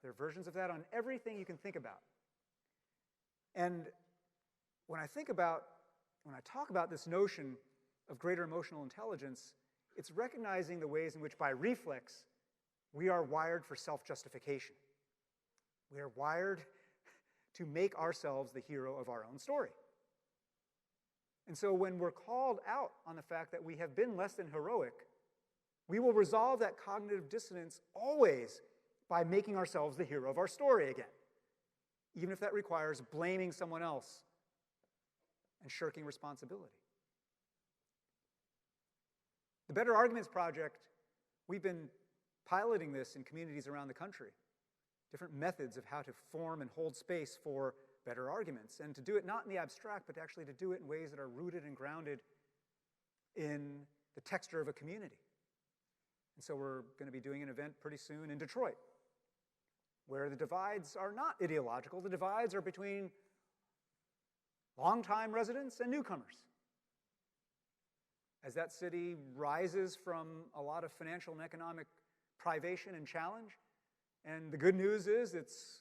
There are versions of that on everything you can think about. And when I talk about this notion of greater emotional intelligence, it's recognizing the ways in which, by reflex, we are wired for self-justification. We are wired to make ourselves the hero of our own story. And so when we're called out on the fact that we have been less than heroic, we will resolve that cognitive dissonance always by making ourselves the hero of our story again, even if that requires blaming someone else and shirking responsibility. The Better Arguments Project, we've been piloting this in communities around the country, different methods of how to form and hold space for better arguments, and to do it not in the abstract, but actually to do it in ways that are rooted and grounded in the texture of a community. And so we're going to be doing an event pretty soon in Detroit, where the divides are not ideological. The divides are between longtime residents and newcomers. As that city rises from a lot of financial and economic privation and challenge, and the good news is it's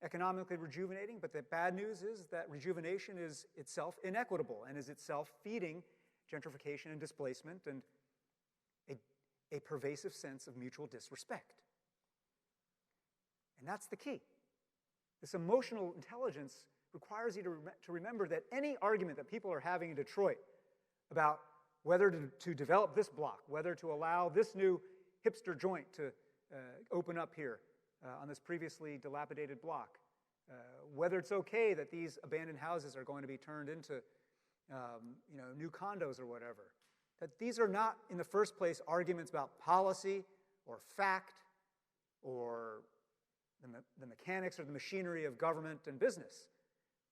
economically rejuvenating, but the bad news is that rejuvenation is itself inequitable and is itself feeding gentrification and displacement and a pervasive sense of mutual disrespect. And that's the key. This emotional intelligence requires you to remember that any argument that people are having in Detroit about whether to develop this block, whether to allow this new hipster joint to open up here on this previously dilapidated block, whether it's okay that these abandoned houses are going to be turned into new condos or whatever, that these are not, in the first place, arguments about policy or fact or the mechanics or the machinery of government and business.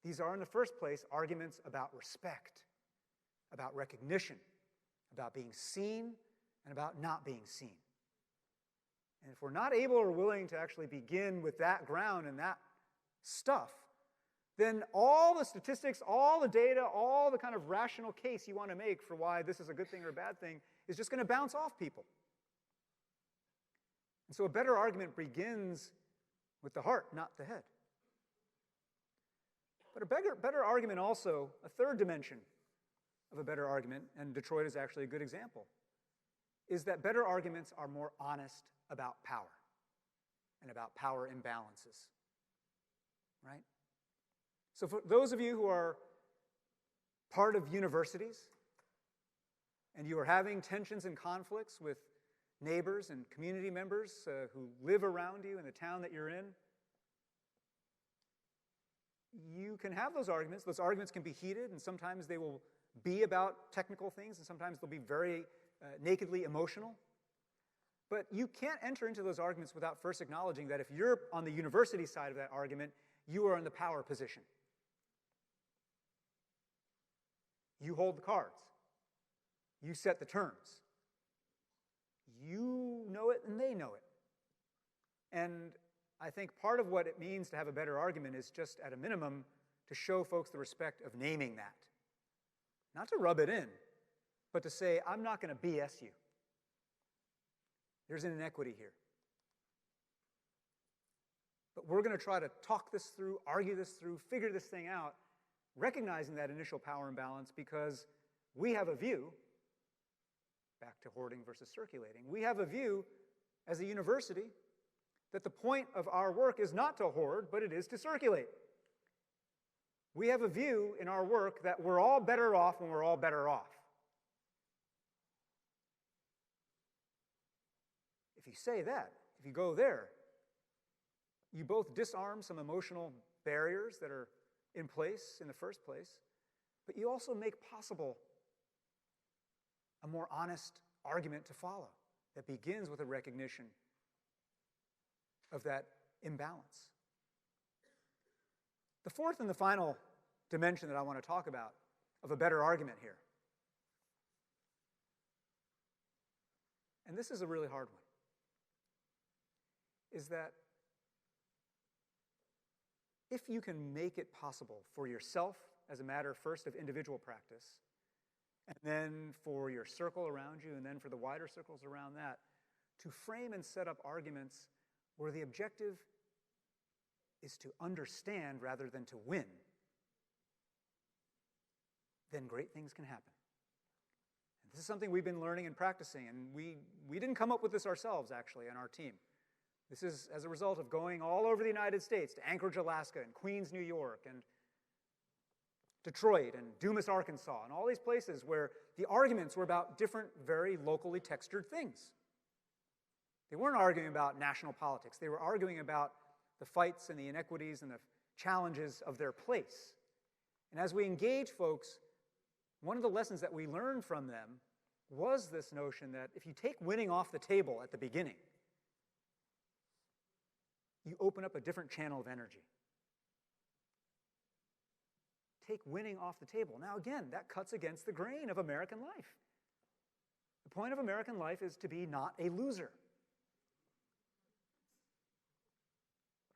These are, in the first place, arguments about respect, about recognition, about being seen, and about not being seen. And if we're not able or willing to actually begin with that ground and that stuff, then all the statistics, all the data, all the kind of rational case you want to make for why this is a good thing or a bad thing is just going to bounce off people. And so a better argument begins with the heart, not the head. But a better argument also, a third dimension of a better argument, and Detroit is actually a good example, is that better arguments are more honest about power and about power imbalances, right? So for those of you who are part of universities and you are having tensions and conflicts with neighbors and community members who live around you in the town that you're in, you can have those arguments. Those arguments can be heated, and sometimes they will be about technical things, and sometimes they'll be very nakedly emotional. But you can't enter into those arguments without first acknowledging that if you're on the university side of that argument, you are in the power position. You hold the cards. You set the terms. You know it and they know it. And I think part of what it means to have a better argument is just, at a minimum, to show folks the respect of naming that. Not to rub it in, but to say, I'm not going to BS you. There's an inequity here. But we're going to try to talk this through, argue this through, figure this thing out, recognizing that initial power imbalance, because we have a view, back to hoarding versus circulating, we have a view as a university that the point of our work is not to hoard, but it is to circulate. We have a view in our work that we're all better off when we're all better off. If you say that, if you go there, you both disarm some emotional barriers that are in place in the first place, but you also make possible a more honest argument to follow that begins with a recognition of that imbalance. The fourth and the final dimension that I want to talk about of a better argument here, and this is a really hard one, is that if you can make it possible for yourself as a matter first of individual practice, and then for your circle around you, and then for the wider circles around that, to frame and set up arguments where the objective is to understand rather than to win, then great things can happen. And this is something we've been learning and practicing, and we didn't come up with this ourselves, actually, on our team. This is as a result of going all over the United States, to Anchorage, Alaska, and Queens, New York, and Detroit, and Dumas, Arkansas, and all these places where the arguments were about different, very locally textured things. They weren't arguing about national politics. They were arguing about the fights and the inequities and the challenges of their place. And as we engage folks, one of the lessons that we learned from them was this notion that if you take winning off the table at the beginning, you open up a different channel of energy. Take winning off the table. Now again, that cuts against the grain of American life. The point of American life is to be not a loser.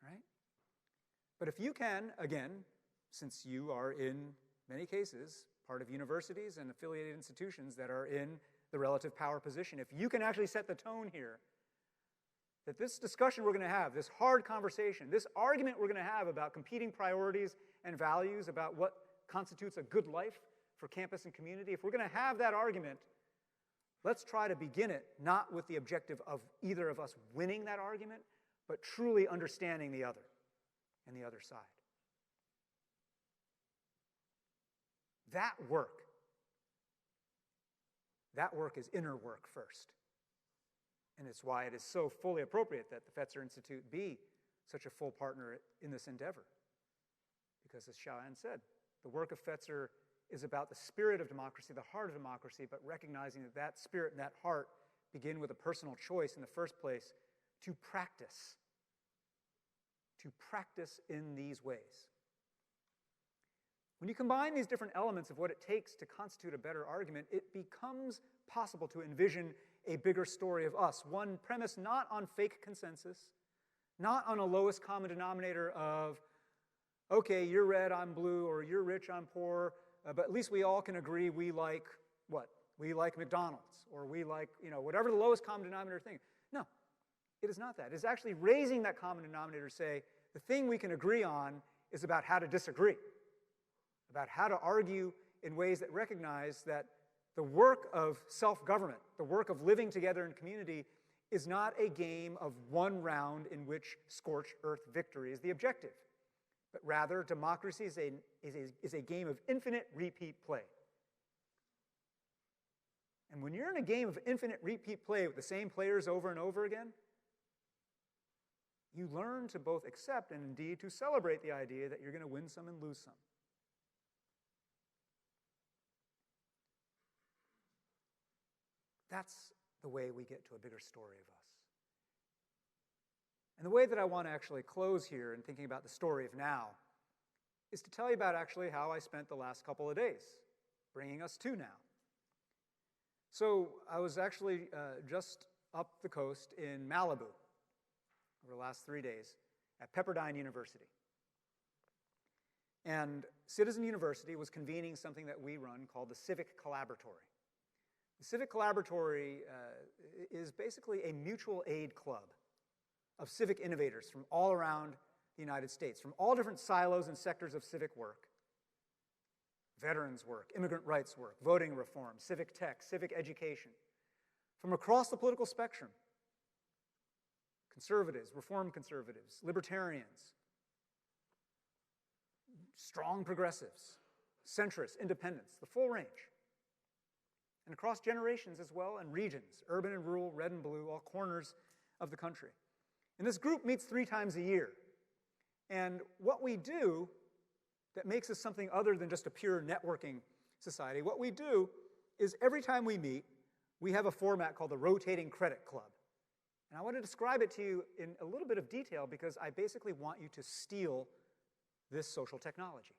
Right? But if you can, again, since you are in many cases part of universities and affiliated institutions that are in the relative power position, if you can actually set the tone here, that this discussion we're going to have, this hard conversation, this argument we're going to have about competing priorities and values, about what constitutes a good life for campus and community, if we're going to have that argument, let's try to begin it not with the objective of either of us winning that argument, but truly understanding the other and the other side. That work is inner work first. And it's why it is so fully appropriate that the Fetzer Institute be such a full partner in this endeavor. Because as Xiaoan said, the work of Fetzer is about the spirit of democracy, the heart of democracy, but recognizing that that spirit and that heart begin with a personal choice in the first place to practice in these ways. When you combine these different elements of what it takes to constitute a better argument, it becomes possible to envision a bigger story of us, one premised not on fake consensus, not on a lowest common denominator of, okay, you're red, I'm blue, or you're rich, I'm poor, but at least we all can agree we like what? We like McDonald's, or we like, whatever the lowest common denominator thing. No, it is not that. It is actually raising that common denominator to say, the thing we can agree on is about how to disagree, about how to argue in ways that recognize that the work of self-government, the work of living together in community, is not a game of one round in which scorched earth victory is the objective, but rather democracy is a game of infinite repeat play. And when you're in a game of infinite repeat play with the same players over and over again, you learn to both accept and indeed to celebrate the idea that you're going to win some and lose some. That's the way we get to a bigger story of us. And the way that I want to actually close here in thinking about the story of now is to tell you about actually how I spent the last couple of days, bringing us to now. So I was actually just up the coast in Malibu over the last 3 days at Pepperdine University. And Citizen University was convening something that we run called the Civic Collaboratory. The Civic Collaboratory is basically a mutual aid club of civic innovators from all around the United States, from all different silos and sectors of civic work. Veterans work, immigrant rights work, voting reform, civic tech, civic education. From across the political spectrum, conservatives, reform conservatives, libertarians, strong progressives, centrists, independents, the full range. And across generations as well, and regions, urban and rural, red and blue, all corners of the country. And this group meets 3 times a year. And what we do that makes us something other than just a pure networking society, what we do is every time we meet, we have a format called the Rotating Credit Club. And I want to describe it to you in a little bit of detail because I basically want you to steal this social technology.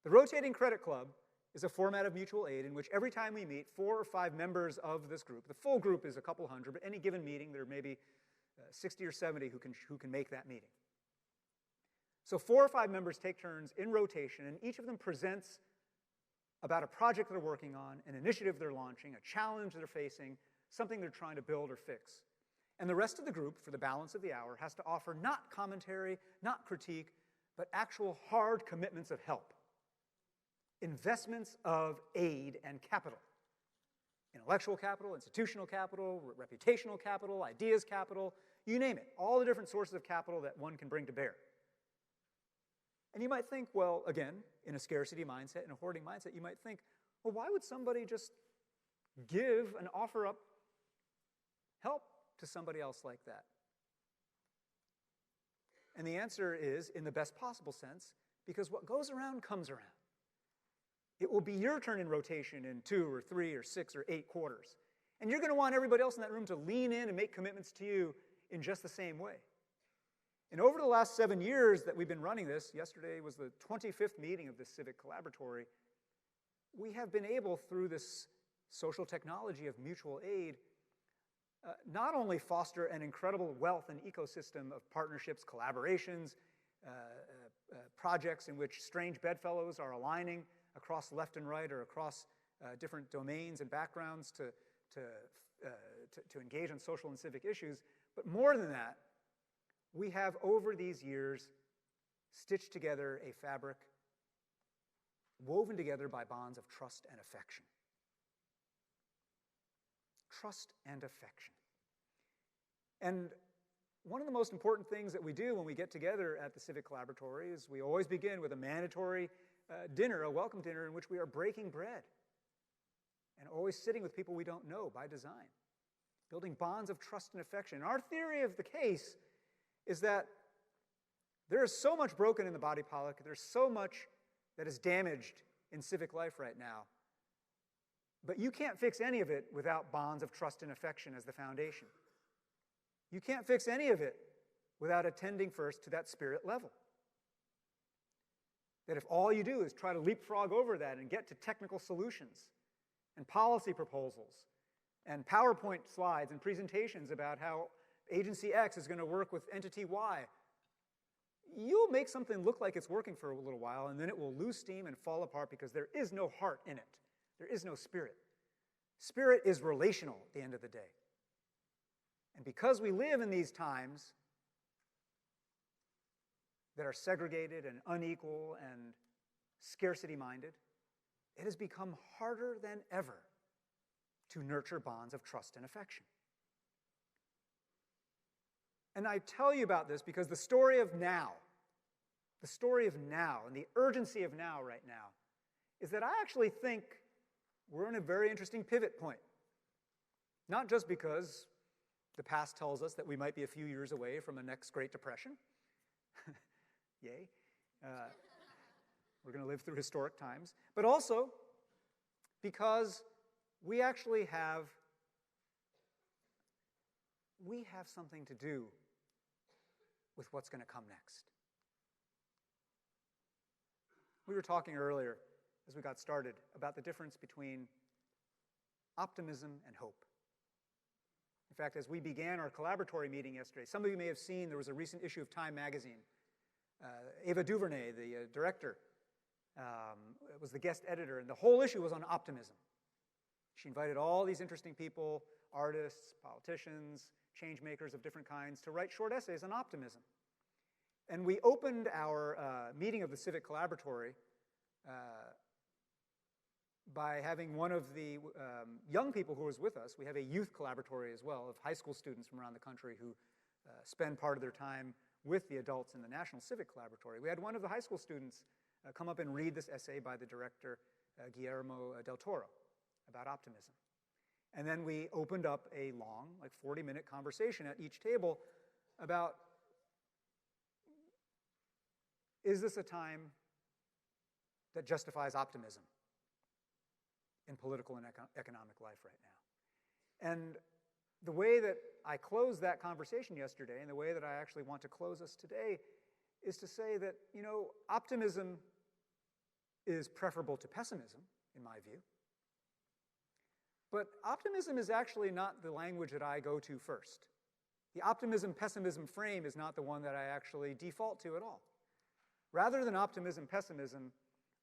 The Rotating Credit Club is a format of mutual aid in which every time we meet, 4 or 5 members of this group, the full group is a couple hundred, but any given meeting, there may be 60 or 70 who can make that meeting. So 4 or 5 members take turns in rotation, and each of them presents about a project they're working on, an initiative they're launching, a challenge they're facing, something they're trying to build or fix. And the rest of the group, for the balance of the hour, has to offer not commentary, not critique, but actual hard commitments of help. Investments of aid and capital. Intellectual capital, institutional capital, reputational capital, ideas capital, you name it. All the different sources of capital that one can bring to bear. And you might think, well, again, in a scarcity mindset, in a hoarding mindset, you might think, well, why would somebody just give and offer up help to somebody else like that? And the answer is, in the best possible sense, because what goes around comes around. It will be your turn in rotation in 2 or 3 or 6 or 8 quarters. And you're going to want everybody else in that room to lean in and make commitments to you in just the same way. And over the last 7 years that we've been running this, yesterday was the 25th meeting of this civic collaboratory, we have been able, through this social technology of mutual aid, not only foster an incredible wealth and ecosystem of partnerships, collaborations, projects in which strange bedfellows are aligning across left and right or across different domains and backgrounds to engage on social and civic issues, but more than that, we have over these years stitched together a fabric woven together by bonds of trust and affection. Trust and affection. And one of the most important things that we do when we get together at the Civic Collaboratory is we always begin with a mandatory dinner, a welcome dinner, in which we are breaking bread and always sitting with people we don't know by design, building bonds of trust and affection. And our theory of the case is that there is so much broken in the body politic, there's so much that is damaged in civic life right now, but you can't fix any of it without bonds of trust and affection as the foundation. You can't fix any of it without attending first to that spirit level. That if all you do is try to leapfrog over that and get to technical solutions and policy proposals and PowerPoint slides and presentations about how agency X is going to work with entity Y, you'll make something look like it's working for a little while, and then it will lose steam and fall apart because there is no heart in it. There is no spirit. Spirit is relational at the end of the day. And because we live in these times that are segregated and unequal and scarcity-minded, it has become harder than ever to nurture bonds of trust and affection. And I tell you about this because the story of now and the urgency of now right now is that I actually think we're in a very interesting pivot point. Not just because the past tells us that we might be a few years away from a next Great Depression. Yay. We're going to live through historic times. But also because we actually have something to do with what's going to come next. We were talking earlier, as we got started, about the difference between optimism and hope. In fact, as we began our collaboratory meeting yesterday, some of you may have seen there was a recent issue of Time magazine. Ava DuVernay, the director, was the guest editor, and the whole issue was on optimism. She invited all these interesting people, artists, politicians, change makers of different kinds, to write short essays on optimism. And we opened our meeting of the Civic Collaboratory by having one of the young people who was with us. We have a youth collaboratory as well of high school students from around the country who spend part of their time with the adults in the National Civic Collaboratory. We had one of the high school students come up and read this essay by the director, Guillermo del Toro, about optimism. And then we opened up a long, 40-minute conversation at each table about, is this a time that justifies optimism in political and economic life right now? And the way that I closed that conversation yesterday, and the way that I actually want to close us today, is to say that, optimism is preferable to pessimism, in my view. But optimism is actually not the language that I go to first. The optimism-pessimism frame is not the one that I actually default to at all. Rather than optimism-pessimism,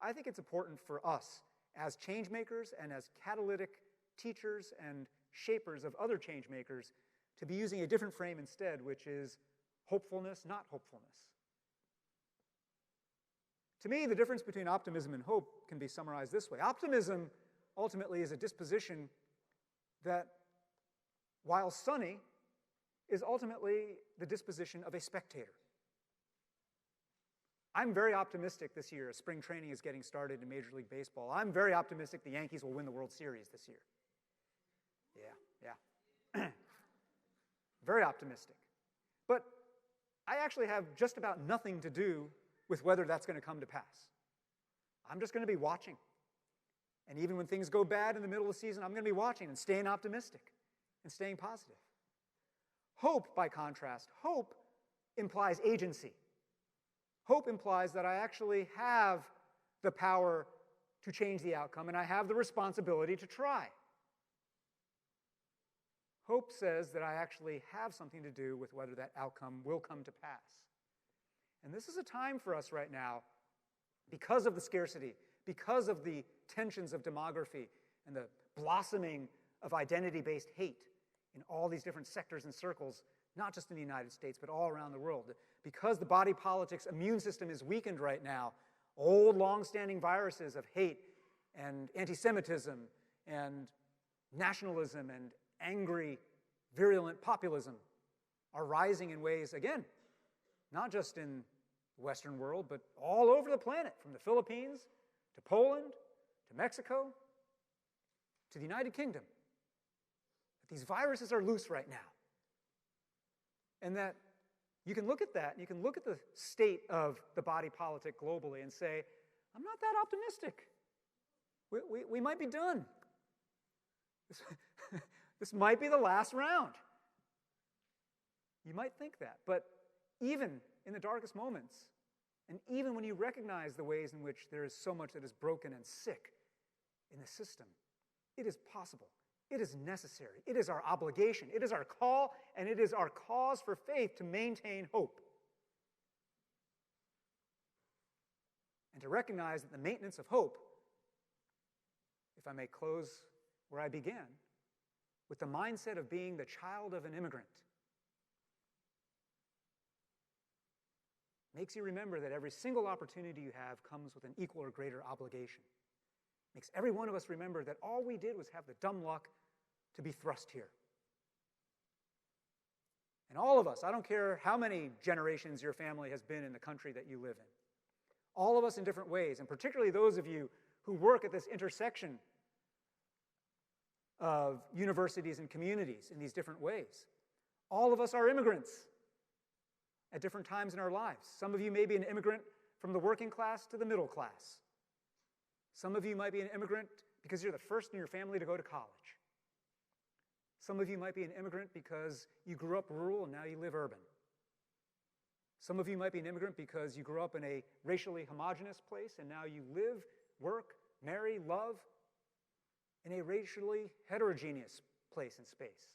I think it's important for us as change makers and as catalytic teachers and shapers of other change makers to be using a different frame instead, which is hopefulness, not hopefulness. To me, the difference between optimism and hope can be summarized this way. Optimism ultimately is a disposition that, while sunny, is ultimately the disposition of a spectator. I'm very optimistic this year as spring training is getting started in Major League Baseball. I'm very optimistic the Yankees will win the World Series this year. Yeah. very optimistic. But I actually have just about nothing to do with whether that's going to come to pass. I'm just going to be watching. And even when things go bad in the middle of the season, I'm going to be watching and staying optimistic and staying positive. Hope, by contrast, hope implies agency. Hope implies that I actually have the power to change the outcome, and I have the responsibility to try. Hope says that I actually have something to do with whether that outcome will come to pass. And this is a time for us right now, because of the scarcity, because of the tensions of demography and the blossoming of identity-based hate in all these different sectors and circles, not just in the United States, but all around the world. Because the body politic's immune system is weakened right now, old, long-standing viruses of hate and anti-Semitism and nationalism and angry, virulent populism are rising in ways, again, not just in the Western world, but all over the planet, from the Philippines to Poland to Mexico to the United Kingdom. But these viruses are loose right now. And that you can look at that, and you can look at the state of the body politic globally and say, I'm not that optimistic. We might be done. This might be the last round. You might think that, but even in the darkest moments, and even when you recognize the ways in which there is so much that is broken and sick in the system, it is possible. It is necessary. It is our obligation. It is our call, and it is our cause for faith to maintain hope. And to recognize that the maintenance of hope, if I may close where I began, with the mindset of being the child of an immigrant, makes you remember that every single opportunity you have comes with an equal or greater obligation. Makes every one of us remember that all we did was have the dumb luck to be thrust here. And all of us, I don't care how many generations your family has been in the country that you live in, all of us in different ways, and particularly those of you who work at this intersection of universities and communities in these different ways. All of us are immigrants at different times in our lives. Some of you may be an immigrant from the working class to the middle class. Some of you might be an immigrant because you're the first in your family to go to college. Some of you might be an immigrant because you grew up rural and now you live urban. Some of you might be an immigrant because you grew up in a racially homogenous place and now you live, work, marry, love in a racially heterogeneous place and space.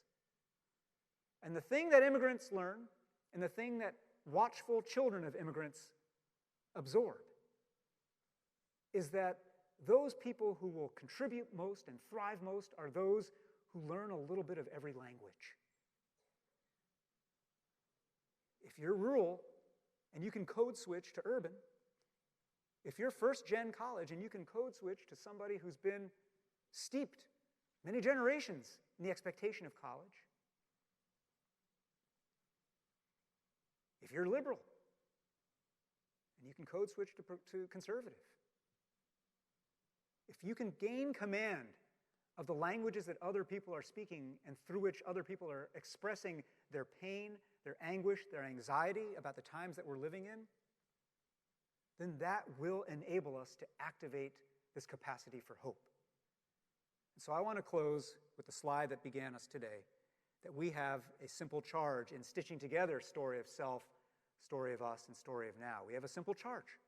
And the thing that immigrants learn, and the thing that watchful children of immigrants absorb, is that those people who will contribute most and thrive most are those who learn a little bit of every language. If you're rural and you can code switch to urban, if you're first-gen college and you can code switch to somebody who's been steeped many generations in the expectation of college, if you're liberal and you can code switch to conservative, if you can gain command of the languages that other people are speaking and through which other people are expressing their pain, their anguish, their anxiety about the times that we're living in, then that will enable us to activate this capacity for hope. And so I want to close with the slide that began us today, that we have a simple charge in stitching together story of self, story of us, and story of now. We have a simple charge.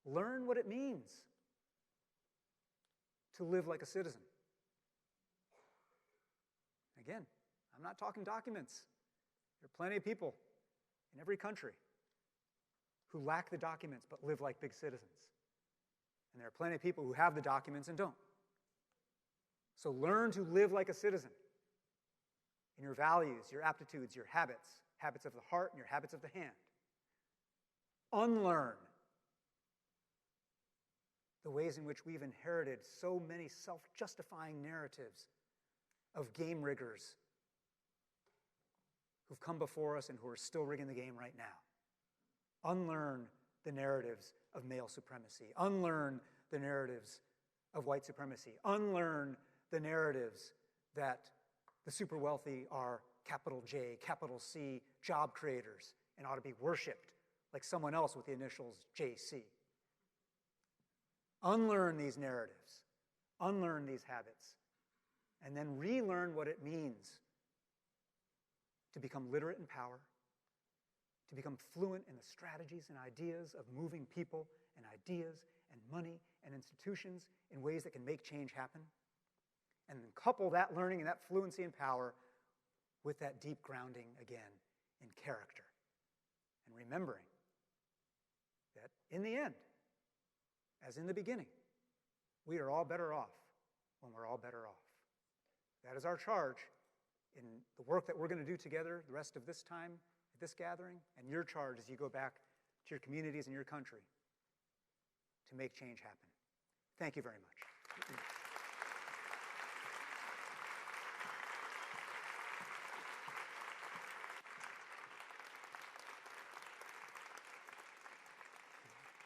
Learn what it means to live like a citizen. Again, I'm not talking documents. There are plenty of people in every country who lack the documents but live like big citizens. And there are plenty of people who have the documents and don't. So learn to live like a citizen in your values, your aptitudes, your habits, habits of the heart and your habits of the hand. Unlearn the ways in which we've inherited so many self-justifying narratives of game riggers who've come before us and who are still rigging the game right now. Unlearn the narratives of male supremacy. Unlearn the narratives of white supremacy. Unlearn the narratives that The super wealthy are capital J, capital C, job creators, and ought to be worshipped like someone else with the initials JC. Unlearn these narratives, unlearn these habits, and then relearn what it means to become literate in power, to become fluent in the strategies and ideas of moving people and ideas and money and institutions in ways that can make change happen. And then couple that learning and that fluency and power with that deep grounding again in character. And remembering that in the end, as in the beginning, we are all better off when we're all better off. That is our charge in the work that we're going to do together the rest of this time at this gathering, and your charge as you go back to your communities and your country to make change happen. Thank you very much.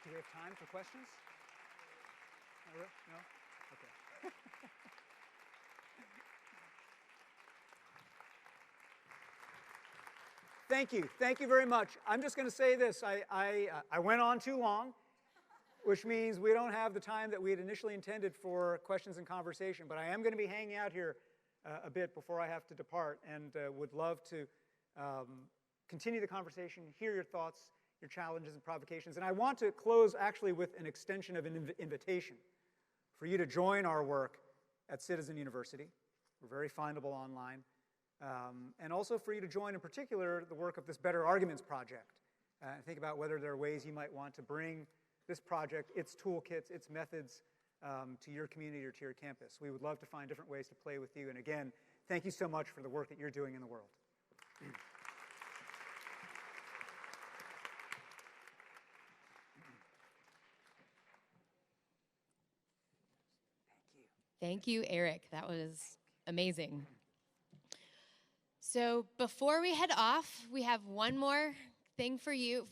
Do we have time for questions? No? Okay. Thank you. Thank you very much. I'm just going to say this. I went on too long, which means we don't have the time that we had initially intended for questions and conversation, but I am going to be hanging out here a bit before I have to depart, and would love to continue the conversation, hear your thoughts, your challenges and provocations. And I want to close actually with an extension of an invitation for you to join our work at Citizen University. We're very findable online. And also for you to join in particular the work of this Better Arguments Project. And think about whether there are ways you might want to bring this project, its toolkits, its methods to your community or to your campus. We would love to find different ways to play with you. And again, thank you so much for the work that you're doing in the world. Thank you, Eric. That was amazing. So before we head off, we have one more thing for you.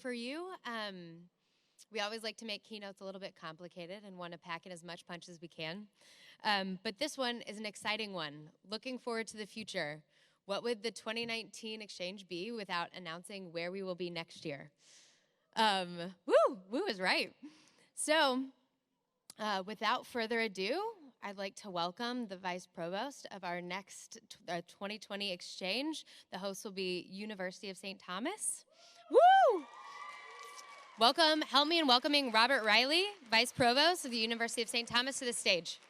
We always like to make keynotes a little bit complicated and want to pack in as much punch as we can. But this one is an exciting one. Looking forward to the future. What would the 2019 exchange be without announcing where we will be next year? Woo is right. So without further ado, I'd like to welcome the Vice Provost of our next 2020 exchange. The host will be University of St. Thomas. Woo! Welcome, help me in welcoming Robert Riley, Vice Provost of the University of St. Thomas, to the stage.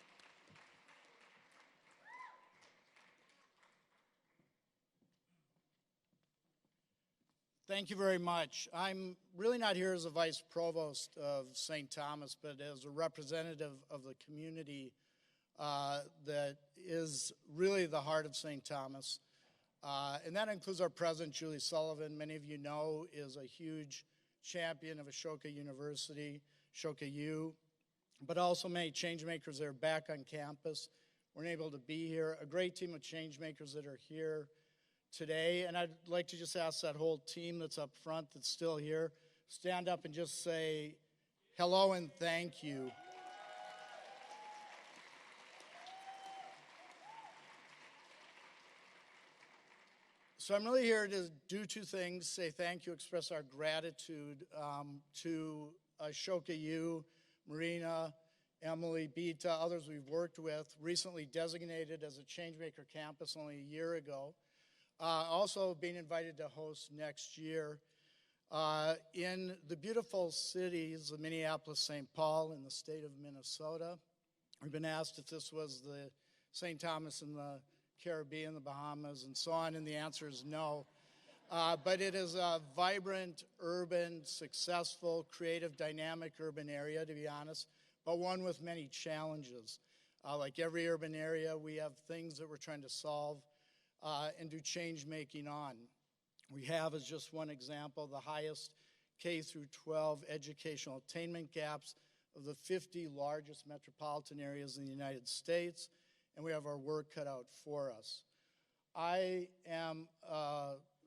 Thank you very much. I'm really not here as a Vice Provost of St. Thomas, but as a representative of the community that is really the heart of St. Thomas. And that includes our president, Julie Sullivan. Many of you know is a huge champion of Ashoka University, Ashoka U, but also many change makers that are back on campus. We're able to be here, a great team of change makers that are here today. And I'd like to just ask that whole team that's up front that's still here, stand up and just say hello and thank you. So I'm really here to do two things: say thank you, express our gratitude to Ashoka U, Marina, Emily, Beta, others we've worked with, recently designated as a Changemaker campus only a year ago. Also being invited to host next year in the beautiful cities of Minneapolis, St. Paul, in the state of Minnesota. We've been asked if this was the St. Thomas in the Caribbean, the Bahamas, and so on, and the answer is no. But it is a vibrant, urban, successful, creative, dynamic urban area, to be honest, but one with many challenges. Like every urban area, we have things that we're trying to solve and do change making on. We have, as just one example, the highest K through 12 educational attainment gaps of the 50 largest metropolitan areas in the United States, and we have our work cut out for us. I am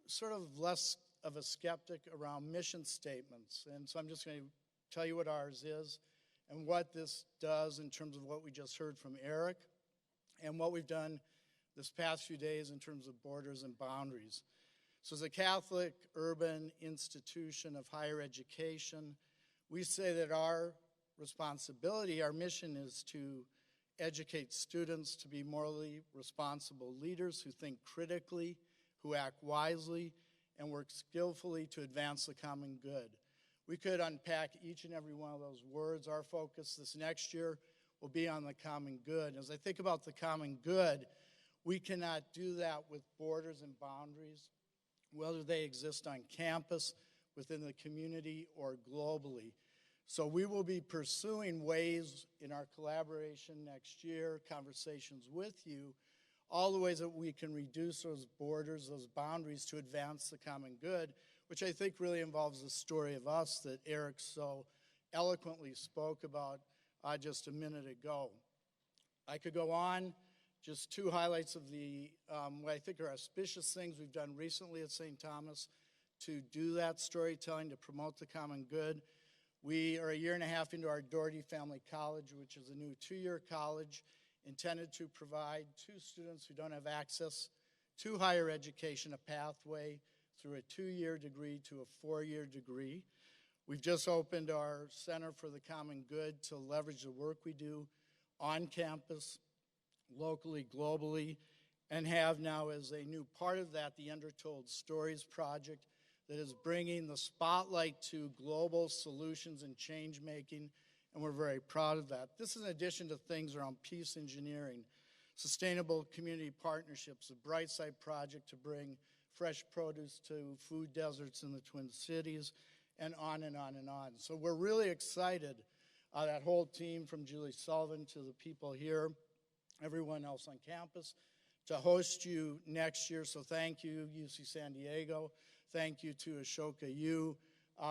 sort of less of a skeptic around mission statements, and so I'm just going to tell you what ours is and what this does in terms of what we just heard from Eric and what we've done this past few days in terms of borders and boundaries. So as a Catholic urban institution of higher education, we say that our responsibility, our mission is to educate students to be morally responsible leaders who think critically, who act wisely, and work skillfully to advance the common good. We could unpack each and every one of those words. Our focus this next year will be on the common good. As I think about the common good, we cannot do that with borders and boundaries, whether they exist on campus, within the community, or globally. So we will be pursuing ways in our collaboration next year, conversations with you, all the ways that we can reduce those borders, those boundaries to advance the common good, which I think really involves the story of us that Eric so eloquently spoke about just a minute ago. I could go on. Just two highlights of the what I think are auspicious things we've done recently at St. Thomas to do that storytelling, to promote the common good. We are a year and a half into our Doherty Family College, which is a new 2-year college intended to provide to students who don't have access to higher education a pathway through a 2-year degree to a 4-year degree. We've just opened our Center for the Common Good to leverage the work we do on campus, locally, globally, and have now as a new part of that the Undertold Stories Project that is bringing the spotlight to global solutions and change making, and we're very proud of that. This is in addition to things around peace engineering, sustainable community partnerships, the Brightside Project to bring fresh produce to food deserts in the Twin Cities, and on and on and on. So we're really excited, that whole team from Julie Sullivan to the people here, everyone else on campus, to host you next year. So thank you, UC San Diego. Thank you to Ashoka U.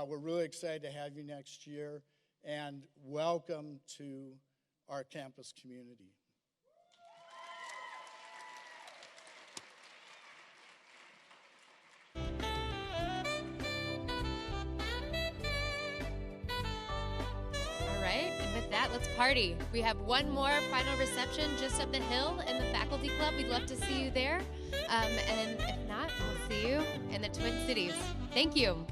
We're really excited to have you next year, and welcome to our campus community. All right, and with that, let's party. We have one more final reception just up the hill in the faculty club. We'd love to see you there. And if not, we'll see you in the Twin Cities. Thank you.